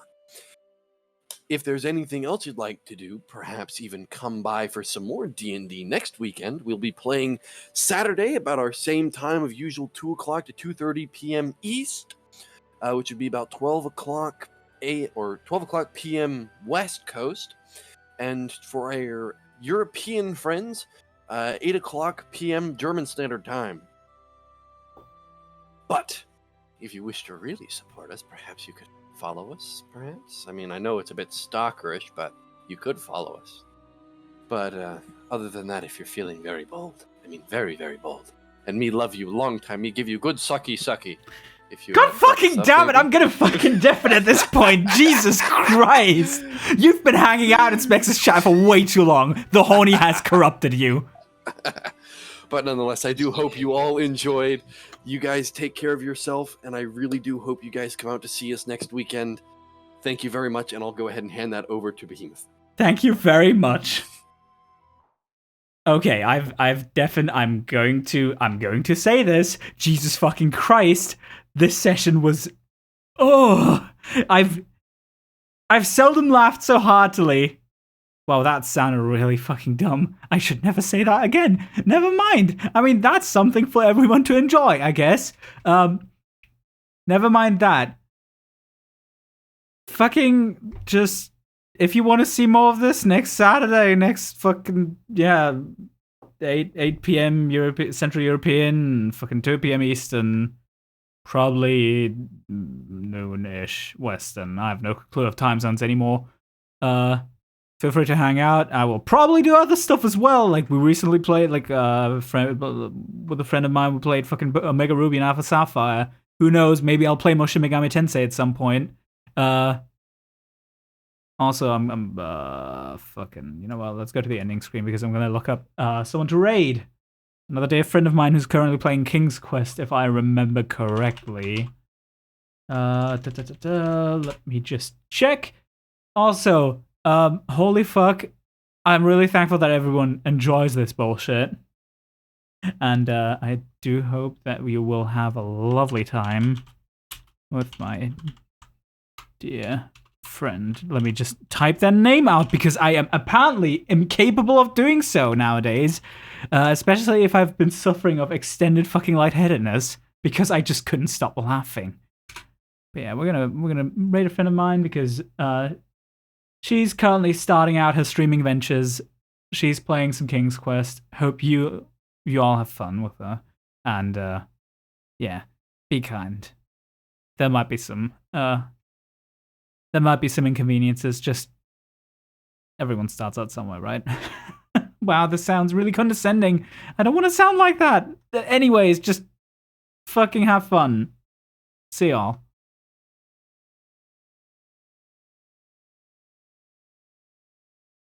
If there's anything else you'd like to do, perhaps even come by for some more D&D next weekend. We'll be playing Saturday about our same time of usual, 2 o'clock to 2:30 p.m. East, which would be about 12 o'clock or 12 o'clock p.m. West Coast. And for our European friends, 8 o'clock p.m. German Standard Time. But if you wish to really support us, perhaps you could follow us, perhaps? I mean, I know it's a bit stalkerish, but you could follow us. But other than that, if you're feeling very bold, I mean very, very bold, and me love you long time, me give you good sucky. If you God fucking damn it, I'm gonna fucking deafen at this point. Jesus Christ. You've been hanging out in Spex's chat for way too long. The horny has corrupted you. But nonetheless, I do hope you all enjoyed. You guys take care of yourself, and I really do hope you guys come out to see us next weekend. Thank you very much, and I'll go ahead and hand that over to Behemoth. Thank you very much. Okay, I'm going to say this. Jesus fucking Christ. This session was I've seldom laughed so heartily. Wow, that sounded really fucking dumb. I should never say that again. Never mind. I mean, that's something for everyone to enjoy, I guess. Never mind that. Fucking just if you want to see more of this next Saturday, next fucking 8 p.m. Central European, fucking 2 p.m. Eastern, probably noon-ish Western. I have no clue of time zones anymore. Feel free to hang out. I will probably do other stuff as well. Like we recently played, with a friend of mine, we played fucking Omega Ruby and Alpha Sapphire. Who knows? Maybe I'll play more Shin Megami Tensei at some point. Also, I'm fucking. You know what? Let's go to the ending screen because I'm gonna look up someone to raid. Another dear friend of mine who's currently playing King's Quest, if I remember correctly. Let me just check. Also, holy fuck, I'm really thankful that everyone enjoys this bullshit. And I do hope that we will have a lovely time with my dear friend. Let me just type their name out because I am apparently incapable of doing so nowadays. Especially if I've been suffering of extended fucking lightheadedness because I just couldn't stop laughing. But yeah, we're gonna raid a friend of mine because she's currently starting out her streaming ventures. She's playing some King's Quest. Hope you all have fun with her. And yeah, be kind. There might be some inconveniences. Just everyone starts out somewhere, right? Wow, this sounds really condescending. I don't want to sound like that. Anyways, just fucking have fun. See y'all.